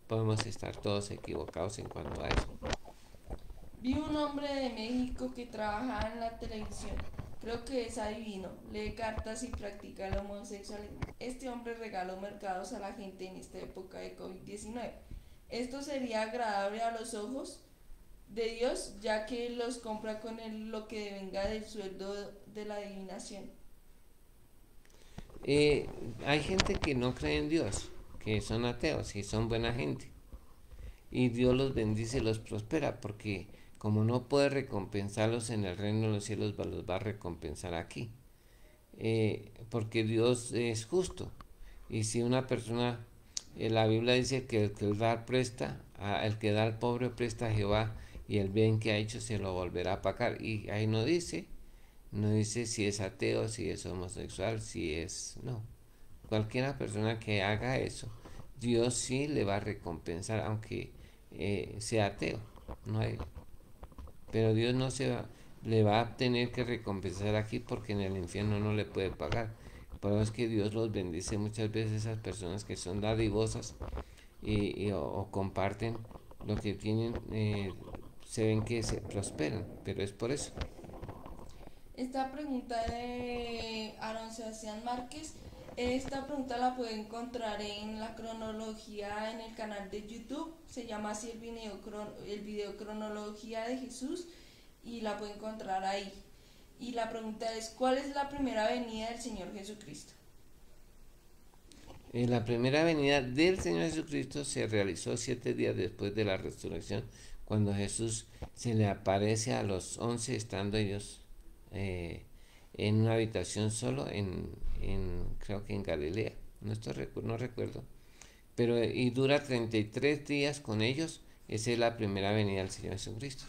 Podemos estar todos equivocados en cuanto a eso. Vi un hombre de México que trabaja en la televisión. Creo que es adivino, lee cartas y practica el homosexualismo. Este hombre regaló mercados a la gente en esta época de COVID-19. Esto sería agradable a los ojos de Dios, ya que los compra con lo que venga del sueldo de la adivinación. Eh, Hay gente que no cree en Dios, que son ateos y son buena gente. Y Dios los bendice y los prospera, porque como no puede recompensarlos en el reino de los cielos, los va a recompensar aquí. Porque Dios es justo. Y si una persona, la Biblia dice que el que da presta, el que da al pobre presta a Jehová, y el bien que ha hecho se lo volverá a pagar. Y ahí no dice si es ateo, si es homosexual, si es... No. Cualquiera persona que haga eso, Dios sí le va a recompensar, aunque sea ateo. No hay, pero Dios no se va, le va a tener que recompensar aquí porque en el infierno no le puede pagar. Por eso es que Dios los bendice muchas veces a esas personas que son dadivosas o comparten lo que tienen, se ven que se prosperan, pero es por eso. Esta pregunta de Aaron Sebastián Márquez, esta pregunta la puede encontrar en la cronología en el canal de YouTube, se llama así el video cronología de Jesús y la puede encontrar ahí. Y la pregunta es, ¿cuál es la primera venida del Señor Jesucristo? La primera venida del Señor Jesucristo se realizó 7 días después de la resurrección, cuando Jesús se le aparece a los 11 estando ellos eh, en una habitación solo, creo que en Galilea, no recuerdo, pero y dura 33 días con ellos. Esa es la primera venida del Señor Jesucristo.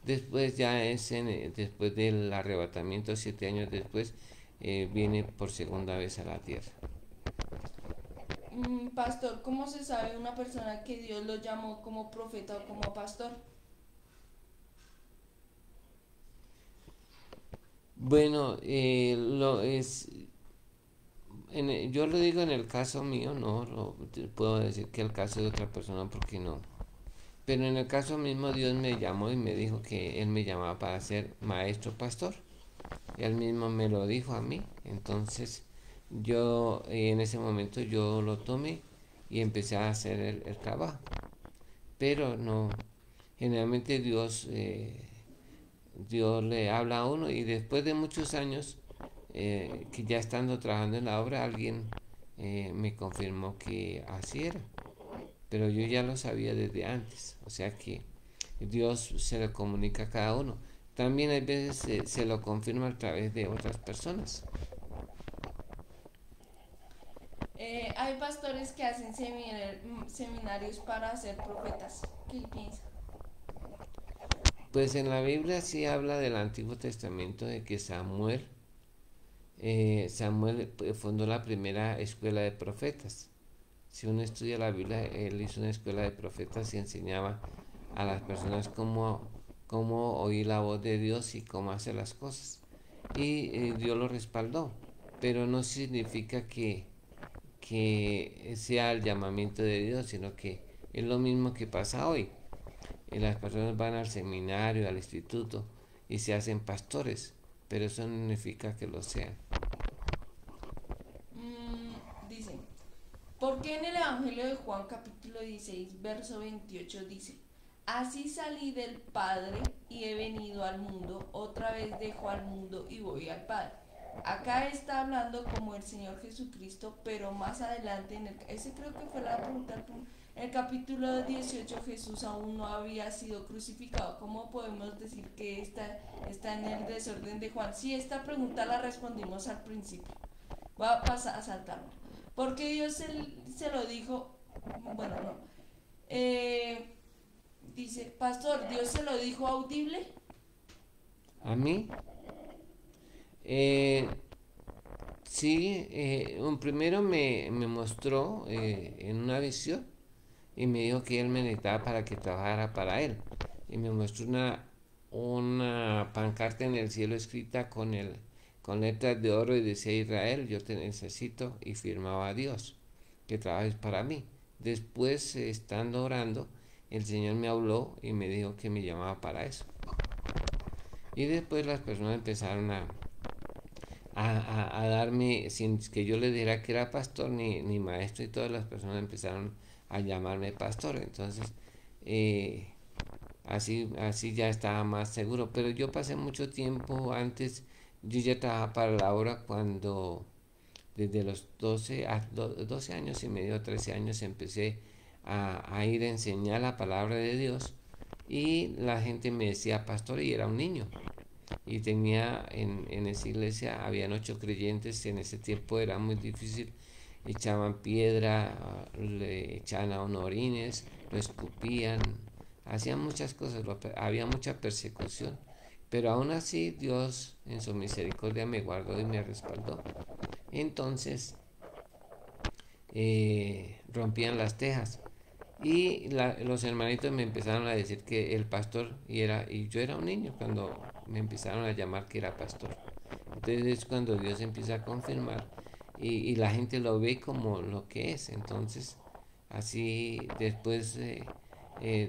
Después ya después del arrebatamiento, 7 años después, viene por segunda vez a la tierra. Pastor, ¿cómo se sabe una persona que Dios lo llamó como profeta o como pastor? Bueno, yo lo digo en el caso mío, no puedo decir que el caso de otra persona porque no. Pero en el caso mismo Dios me llamó y me dijo que Él me llamaba para ser maestro pastor. Él mismo me lo dijo a mí. Entonces yo en ese momento yo lo tomé y empecé a hacer el trabajo. Pero no, generalmente Dios le habla a uno y después de muchos años que ya estando trabajando en la obra alguien me confirmó que así era, pero yo ya lo sabía desde antes, o sea que Dios se lo comunica a cada uno. También hay veces se lo confirma a través de otras personas. Hay pastores que hacen seminarios para ser profetas. ¿Qué piensa? Pues en la Biblia sí habla del Antiguo Testamento de que Samuel fundó la primera escuela de profetas. Si uno estudia la Biblia, él hizo una escuela de profetas y enseñaba a las personas cómo oír la voz de Dios y cómo hacer las cosas. Y Dios lo respaldó, pero no significa que sea el llamamiento de Dios, sino que es lo mismo que pasa hoy. Las personas van al seminario, al instituto y se hacen pastores, pero eso no significa que lo sean. Dice, ¿por qué en el Evangelio de Juan capítulo 16, verso 28 dice, así salí del Padre y he venido al mundo, otra vez dejo al mundo y voy al Padre? Acá está hablando como el Señor Jesucristo, pero más adelante, ese creo que fue la pregunta, en el capítulo 18 Jesús aún no había sido crucificado. ¿Cómo podemos decir que está en el desorden de Juan? Sí, esta pregunta la respondimos al principio. Voy a pasar a saltarlo. Porque Dios se lo dijo, bueno, no. Dice, pastor, ¿Dios se lo dijo audible? A mí, eh, sí, un primero me mostró en una visión y me dijo que él me necesitaba para que trabajara para él. Y me mostró una pancarta en el cielo escrita con letras de oro y decía Israel, yo te necesito, y firmaba a Dios, que trabajes para mí. Después, estando orando, el Señor me habló y me dijo que me llamaba para eso. Y después las personas empezaron a darme, sin que yo les dijera que era pastor ni maestro, y todas las personas empezaron a llamarme pastor. Entonces, así ya estaba más seguro. Pero yo pasé mucho tiempo antes, yo ya trabajaba para la obra cuando desde los 12 años y medio, 13 años, empecé a ir a enseñar la palabra de Dios, y la gente me decía pastor, y era un niño. Y tenía en esa iglesia, habían 8 creyentes, en ese tiempo era muy difícil, echaban piedra, le echaban a uno orines, lo escupían, hacían muchas cosas, había mucha persecución. Pero aún así Dios en su misericordia me guardó y me respaldó. Entonces rompían las tejas, y los hermanitos me empezaron a decir que el pastor, y yo era un niño cuando me empezaron a llamar que era pastor. Entonces es cuando Dios empieza a confirmar, y la gente lo ve como lo que es. Entonces así después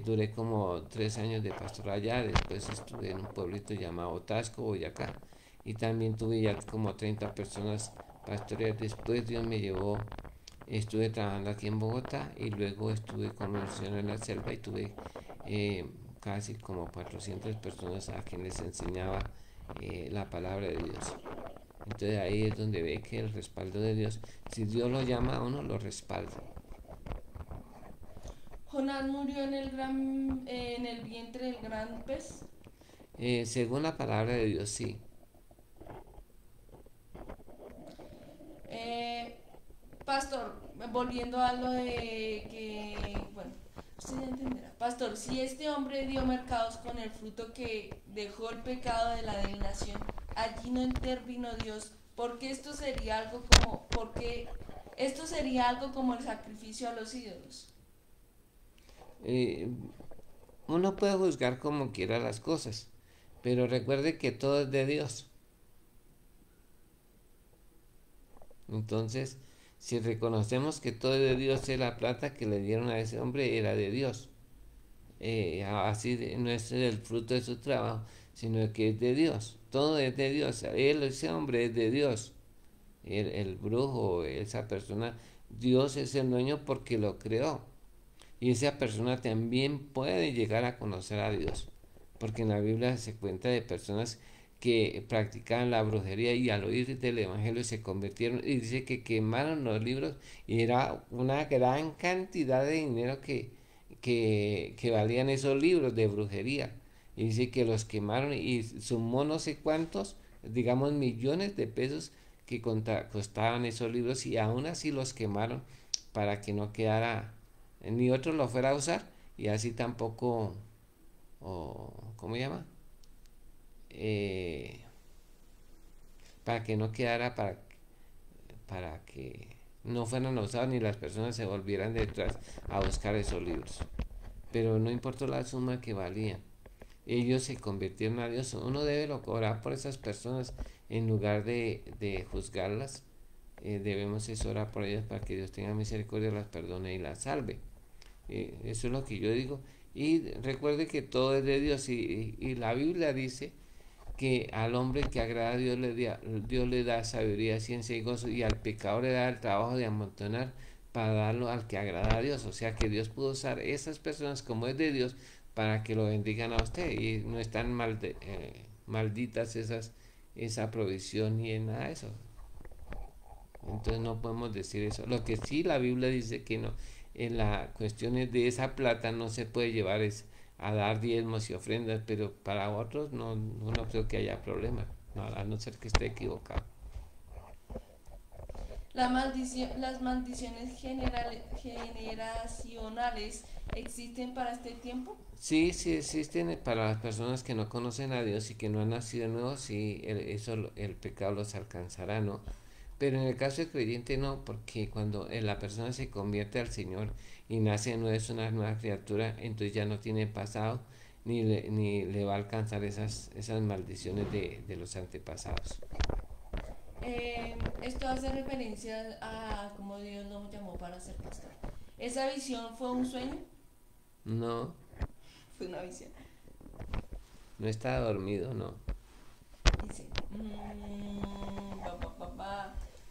duré como 3 años de pastor allá. Después estuve en un pueblito llamado Tasco, Boyacá, y también tuve ya como 30 personas pastorear. Después Dios me llevó, estuve trabajando aquí en Bogotá, y luego estuve con Misión en la Selva, y tuve casi como 400 personas a quienes les enseñaba la palabra de Dios. Entonces ahí es donde ve que el respaldo de Dios, si Dios lo llama a uno, lo respalda. Jonás murió en el vientre del gran pez. Según la palabra de Dios, sí. Eh, Pastor, volviendo a lo de que, bueno, usted ya entenderá. Pastor, si este hombre dio mercados con el fruto que dejó el pecado de la adivinación, allí no intervino Dios, porque esto sería algo como el sacrificio a los ídolos. Eh, Uno puede juzgar como quiera las cosas, pero recuerde que todo es de Dios. Entonces, si reconocemos que todo es de Dios, es la plata que le dieron a ese hombre era de Dios. No es el fruto de su trabajo, sino que es de Dios. Todo es de Dios. Ese hombre es de Dios. El brujo, esa persona, Dios es el dueño porque lo creó. Y esa persona también puede llegar a conocer a Dios. Porque en la Biblia se cuenta de personas que practicaban la brujería, y al oír del Evangelio se convirtieron, y dice que quemaron los libros, y era una gran cantidad de dinero que valían esos libros de brujería. Y dice que los quemaron, y sumó no sé cuántos, digamos millones de pesos que costaban esos libros, y aún así los quemaron para que no quedara ni otro lo fuera a usar, y así tampoco, ¿cómo se llama? Eh, para que no quedara, para que no fueran usados, ni las personas se volvieran detrás a buscar esos libros. Pero no importó la suma que valían, ellos se convirtieron a Dios. Uno debe orar por esas personas en lugar de juzgarlas. Debemos orar por ellas para que Dios tenga misericordia, las perdone y las salve. Eso es lo que yo digo. Y recuerde que todo es de Dios, y la Biblia dice que al hombre que agrada a Dios le da sabiduría, ciencia y gozo, y al pecador le da el trabajo de amontonar para darlo al que agrada a Dios. O sea que Dios pudo usar esas personas como es de Dios para que lo bendigan a usted, y no están malditas esa provisión ni en nada de eso. Entonces no podemos decir eso. Lo que sí la Biblia dice que no, en las cuestiones de esa plata no se puede llevar es a dar diezmos y ofrendas, pero para otros no creo que haya problema, no, a no ser que esté equivocado. Las maldiciones generacionales existen para este tiempo. Sí, sí existen para las personas que no conocen a Dios y que no han nacido de nuevo, sí, el pecado los alcanzará, ¿no? Pero en el caso del creyente no, porque cuando la persona se convierte al Señor y nace de nuevo, es una nueva criatura, entonces ya no tiene pasado, ni le va a alcanzar esas maldiciones de los antepasados. Esto hace referencia a cómo Dios nos llamó para ser pastor. ¿Esa visión fue un sueño? No, Fue una visión. no estaba dormido, no. Dice,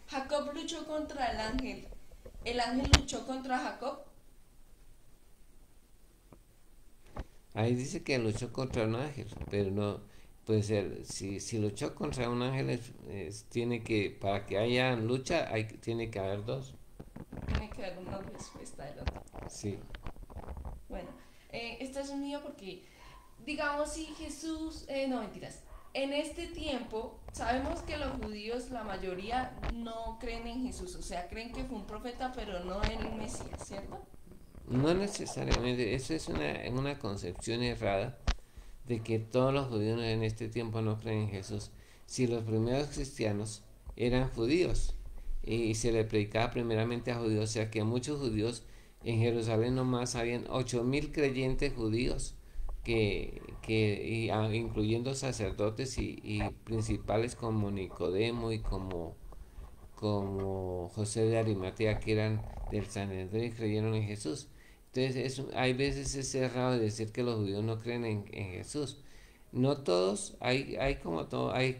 Jacob luchó contra el ángel. ¿El ángel luchó contra Jacob? Ahí dice que luchó contra un ángel, pero no puede ser, si luchó contra un ángel, tiene que, para que haya lucha, tiene que haber dos. Tiene que haber una respuesta del otro. Sí. Bueno, esta es un lío porque, digamos, si Jesús, no mentiras, en este tiempo sabemos que los judíos, la mayoría, no creen en Jesús, o sea, creen que fue un profeta, pero no en el Mesías, ¿cierto? No necesariamente, eso es una concepción errada de que todos los judíos en este tiempo no creen en Jesús. Si los primeros cristianos eran judíos y se le predicaba primeramente a judíos, o sea que muchos judíos en Jerusalén nomás habían 8.000 creyentes judíos incluyendo sacerdotes y principales como Nicodemo y como José de Arimatea, que eran del Sanedrín y creyeron en Jesús. Entonces, hay veces es errado decir que los judíos no creen en Jesús. No todos, hay como todo, hay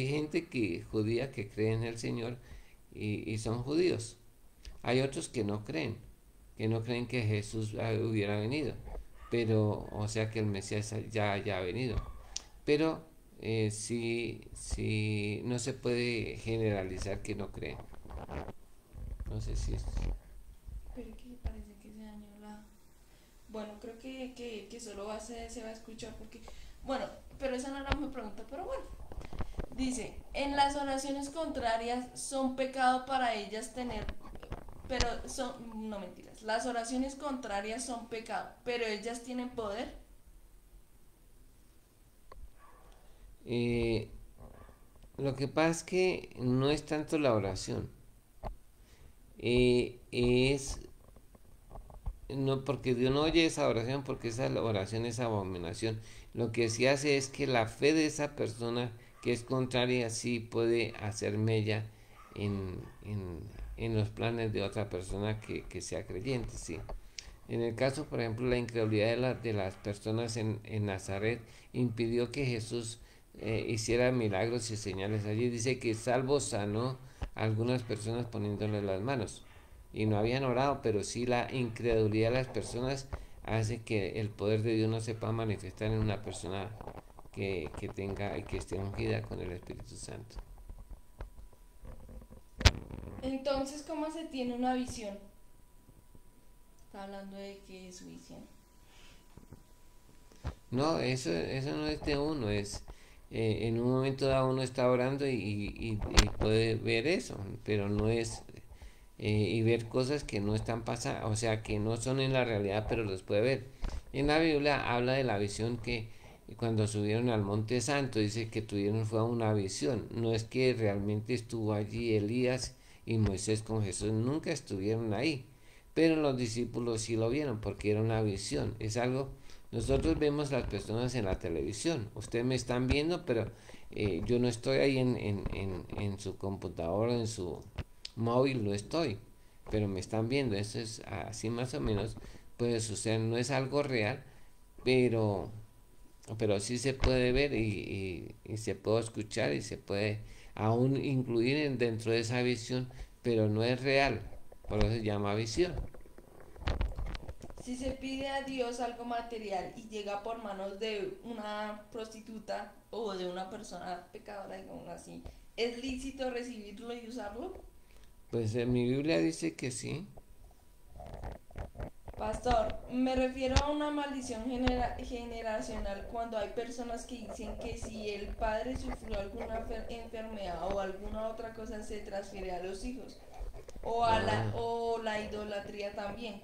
gente judía que cree en el Señor y son judíos. Hay otros que no creen que Jesús hubiera venido, pero, o sea que el Mesías ya haya venido. Pero sí, no se puede generalizar que no creen. No sé si es... Pero que parece que se dañó la... Bueno, creo que solo se va a escuchar porque... Bueno, pero esa no era mi pregunta, pero bueno. Dice, en las oraciones contrarias son pecado para ellas tener... Pero son... No mentiras. Las oraciones contrarias son pecado, pero ellas tienen poder. Eh, lo que pasa es que no es tanto la oración. Es... No, porque Dios no oye esa oración, porque esa oración es abominación. Lo que sí hace es que la fe de esa persona que es contraria sí puede hacer mella en, en, en los planes de otra persona que sea creyente, sí. En el caso, por ejemplo, la incredulidad de las personas en Nazaret impidió que Jesús hiciera milagros y señales allí. Dice que salvo sanó a algunas personas poniéndole las manos. Y no habían orado, pero sí la incredulidad de las personas hace que el poder de Dios no se pueda manifestar en una persona que tenga y que esté ungida con el Espíritu Santo. Entonces, ¿cómo se tiene una visión? Está hablando de que es su visión. No, eso no es de uno, es en un momento dado uno está orando y puede ver eso, pero no es y ver cosas que no están pasando, o sea, que no son en la realidad, pero los puede ver. En la Biblia habla de la visión que cuando subieron al Monte Santo, dice que tuvieron fue una visión, no es que realmente estuvo allí Elías y Moisés con Jesús, nunca estuvieron ahí, pero los discípulos sí lo vieron porque era una visión, es algo, nosotros vemos las personas en la televisión, ustedes me están viendo, pero yo no estoy ahí en su computadora, en su móvil, no estoy, pero me están viendo, eso es así más o menos puede suceder, no es algo real, pero sí se puede ver y se puede escuchar y se puede aún incluir dentro de esa visión, pero no es real, por eso se llama visión. Si se pide a Dios algo material y llega por manos de una prostituta o de una persona pecadora, digamos así, ¿es lícito recibirlo y usarlo? Pues en mi Biblia dice que sí. Pastor, me refiero a una maldición generacional cuando hay personas que dicen que si el padre sufrió alguna enfermedad o alguna otra cosa se transfiere a los hijos Ah, o la idolatría también.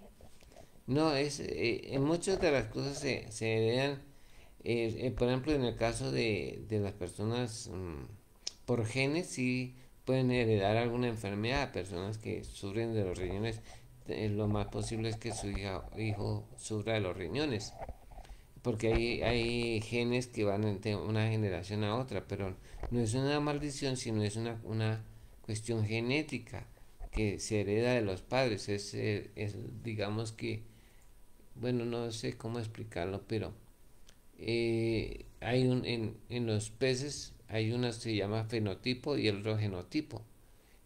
no, en muchas de las cosas se heredan, por ejemplo, en el caso de las personas por genes, sí pueden heredar alguna enfermedad. Personas que sufren de los riñones, lo más posible es que su hijo sufra de los riñones, porque hay genes que van de una generación a otra, pero no es una maldición, sino es una cuestión genética que se hereda de los padres. Digamos que bueno, no sé cómo explicarlo, pero en los peces hay uno que se llama fenotipo y el otro genotipo.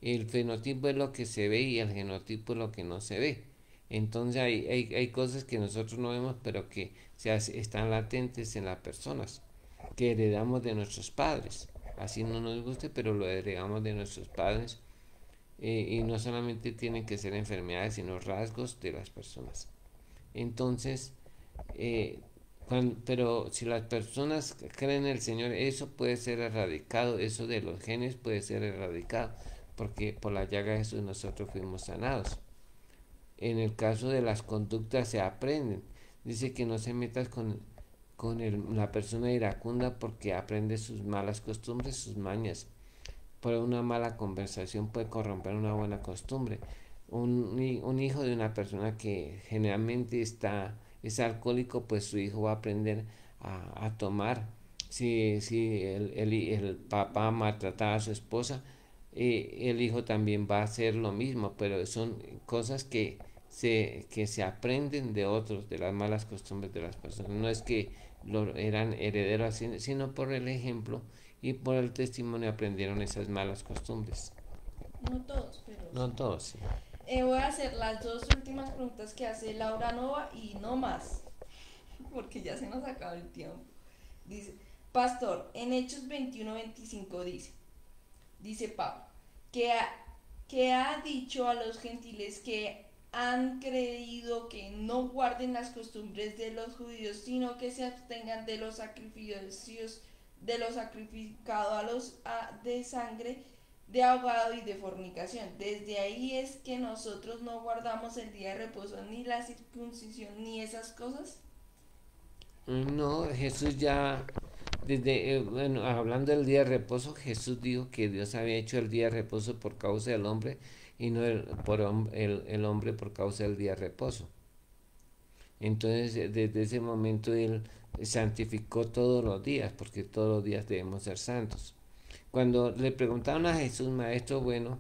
El fenotipo es lo que se ve y el genotipo es lo que no se ve. Entonces hay cosas que nosotros no vemos, pero que están latentes en las personas, que heredamos de nuestros padres. Así no nos guste, pero lo heredamos de nuestros padres. Y no solamente tienen que ser enfermedades, sino rasgos de las personas. Entonces, eh, pero si las personas creen en el Señor, eso puede ser erradicado, eso de los genes puede ser erradicado, porque por la llaga de Jesús nosotros fuimos sanados. En el caso de las conductas se aprenden. Dice que no se metas con la persona iracunda porque aprende sus malas costumbres, sus mañas. Por una mala conversación puede corromper una buena costumbre. Un hijo de una persona que generalmente es alcohólico, pues su hijo va a aprender a tomar. Si el papá maltrataba a su esposa, el hijo también va a hacer lo mismo, pero son cosas que se aprenden de otros, de las malas costumbres de las personas. No es que eran herederos, sino por el ejemplo y por el testimonio aprendieron esas malas costumbres. No todos, pero No sí. todos, sí. Voy a hacer las dos últimas preguntas que hace Laura Nova y no más, porque ya se nos acaba el tiempo. Dice, Pastor, en Hechos 21-25 dice Pablo, que ha dicho a los gentiles que han creído que no guarden las costumbres de los judíos, sino que se abstengan de los sacrificios, de lo sacrificado de sangre, de ahogado y de fornicación. Desde ahí es que nosotros no guardamos el día de reposo, ni la circuncisión, ni esas cosas. No, Jesús ya, bueno, hablando del día de reposo, Jesús dijo que Dios había hecho el día de reposo por causa del hombre y no el hombre por causa del día de reposo. Entonces, desde ese momento Él santificó todos los días, porque todos los días debemos ser santos. Cuando le preguntaron a Jesús, Maestro bueno,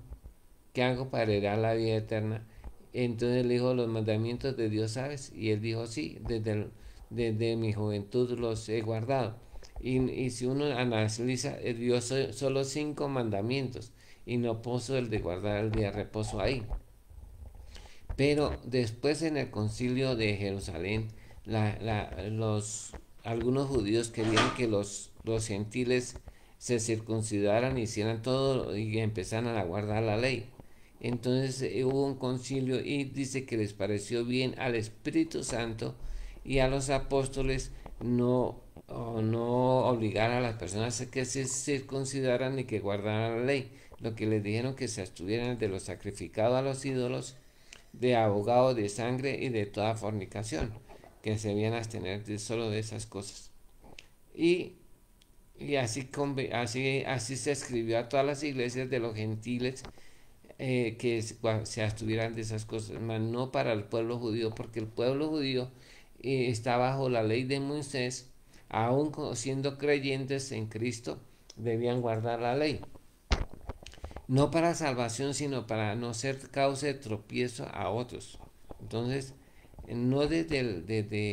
¿qué hago para heredar la vida eterna? Entonces le dijo, los mandamientos de Dios, ¿sabes? Y él dijo, sí, desde mi juventud los he guardado. Y si uno analiza, dio solo 5 mandamientos y no puso el de guardar el día de reposo ahí. Pero después en el concilio de Jerusalén, algunos judíos querían que los gentiles se circuncidaran, hicieran todo y empezaran a guardar la ley. Entonces hubo un concilio y dice que les pareció bien al Espíritu Santo y a los apóstoles no obligar a las personas a que se circuncidaran ni que guardaran la ley. Lo que les dijeron que se abstuvieran de lo sacrificado a los ídolos, de abogado de sangre y de toda fornicación, que se debían abstener solo de esas cosas. Y, y así se escribió a todas las iglesias de los gentiles, que se abstuvieran de esas cosas, mas no para el pueblo judío, porque el pueblo judío está bajo la ley de Moisés, aún siendo creyentes en Cristo, debían guardar la ley. No para salvación, sino para no ser causa de tropiezo a otros. Entonces, no desde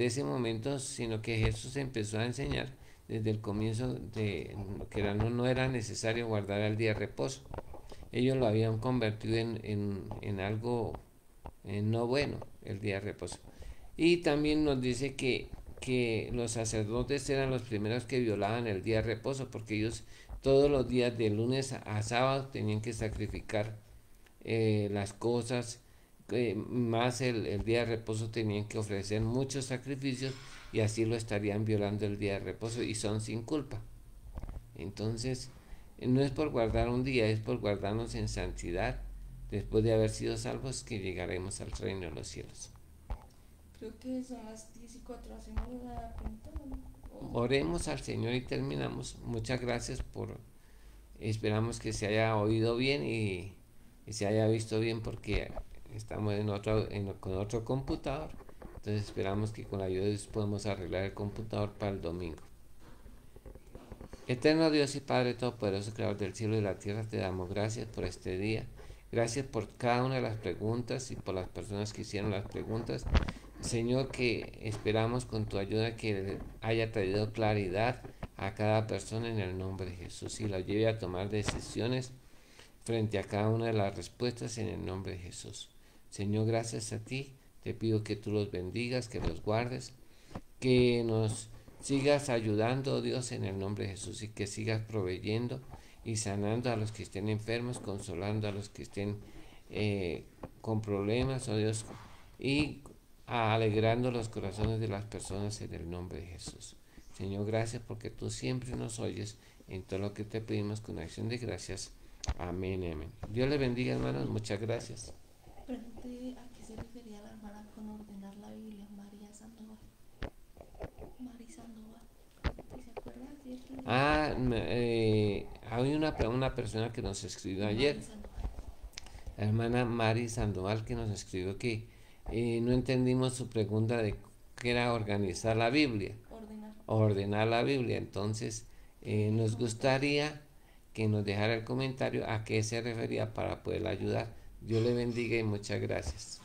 ese momento, sino que Jesús empezó a enseñar desde el comienzo de que no era necesario guardar el día de reposo. Ellos lo habían convertido en algo no bueno, el día de reposo. Y también nos dice que los sacerdotes eran los primeros que violaban el día de reposo, porque ellos todos los días de lunes a sábado tenían que sacrificar las cosas, más el día de reposo tenían que ofrecer muchos sacrificios y así lo estarían violando el día de reposo y son sin culpa. Entonces, no es por guardar un día, es por guardarnos en santidad. Después de haber sido salvos, que llegaremos al reino de los cielos. Creo que son las 10:04. ¿Hacemos la pregunta? Oremos al Señor y terminamos. Muchas gracias por... Esperamos que se haya oído bien y se haya visto bien, porque estamos con otro computador. Entonces esperamos que con la ayuda de Dios podamos arreglar el computador para el domingo. Eterno Dios y Padre Todopoderoso, Creador del cielo y la tierra, te damos gracias por este día Gracias por cada una de las preguntas y por las personas que hicieron las preguntas. Señor, que esperamos con tu ayuda que haya traído claridad a cada persona en el nombre de Jesús y la lleve a tomar decisiones frente a cada una de las respuestas en el nombre de Jesús. Señor, gracias a ti, te pido que tú los bendigas, que los guardes, que nos sigas ayudando, Dios, en el nombre de Jesús, y que sigas proveyendo y sanando a los que estén enfermos, consolando a los que estén con problemas, oh Dios, y alegrando los corazones de las personas en el nombre de Jesús. Señor, gracias porque tú siempre nos oyes en todo lo que te pedimos con acción de gracias. Amén, amén. Dios le bendiga, hermanos. Muchas gracias. Pregunté a qué se refería la hermana con ordenar la Biblia, María Sandoval. Mari Sandoval. ¿Se acuerdan? ¿Cierto? Hay una persona que nos escribió ayer, la hermana Mari Sandoval, que nos escribió que no entendimos su pregunta de qué era organizar la Biblia, ordenar la Biblia. Entonces, nos gustaría que nos dejara el comentario a qué se refería para poder ayudar. Dios le bendiga y muchas gracias.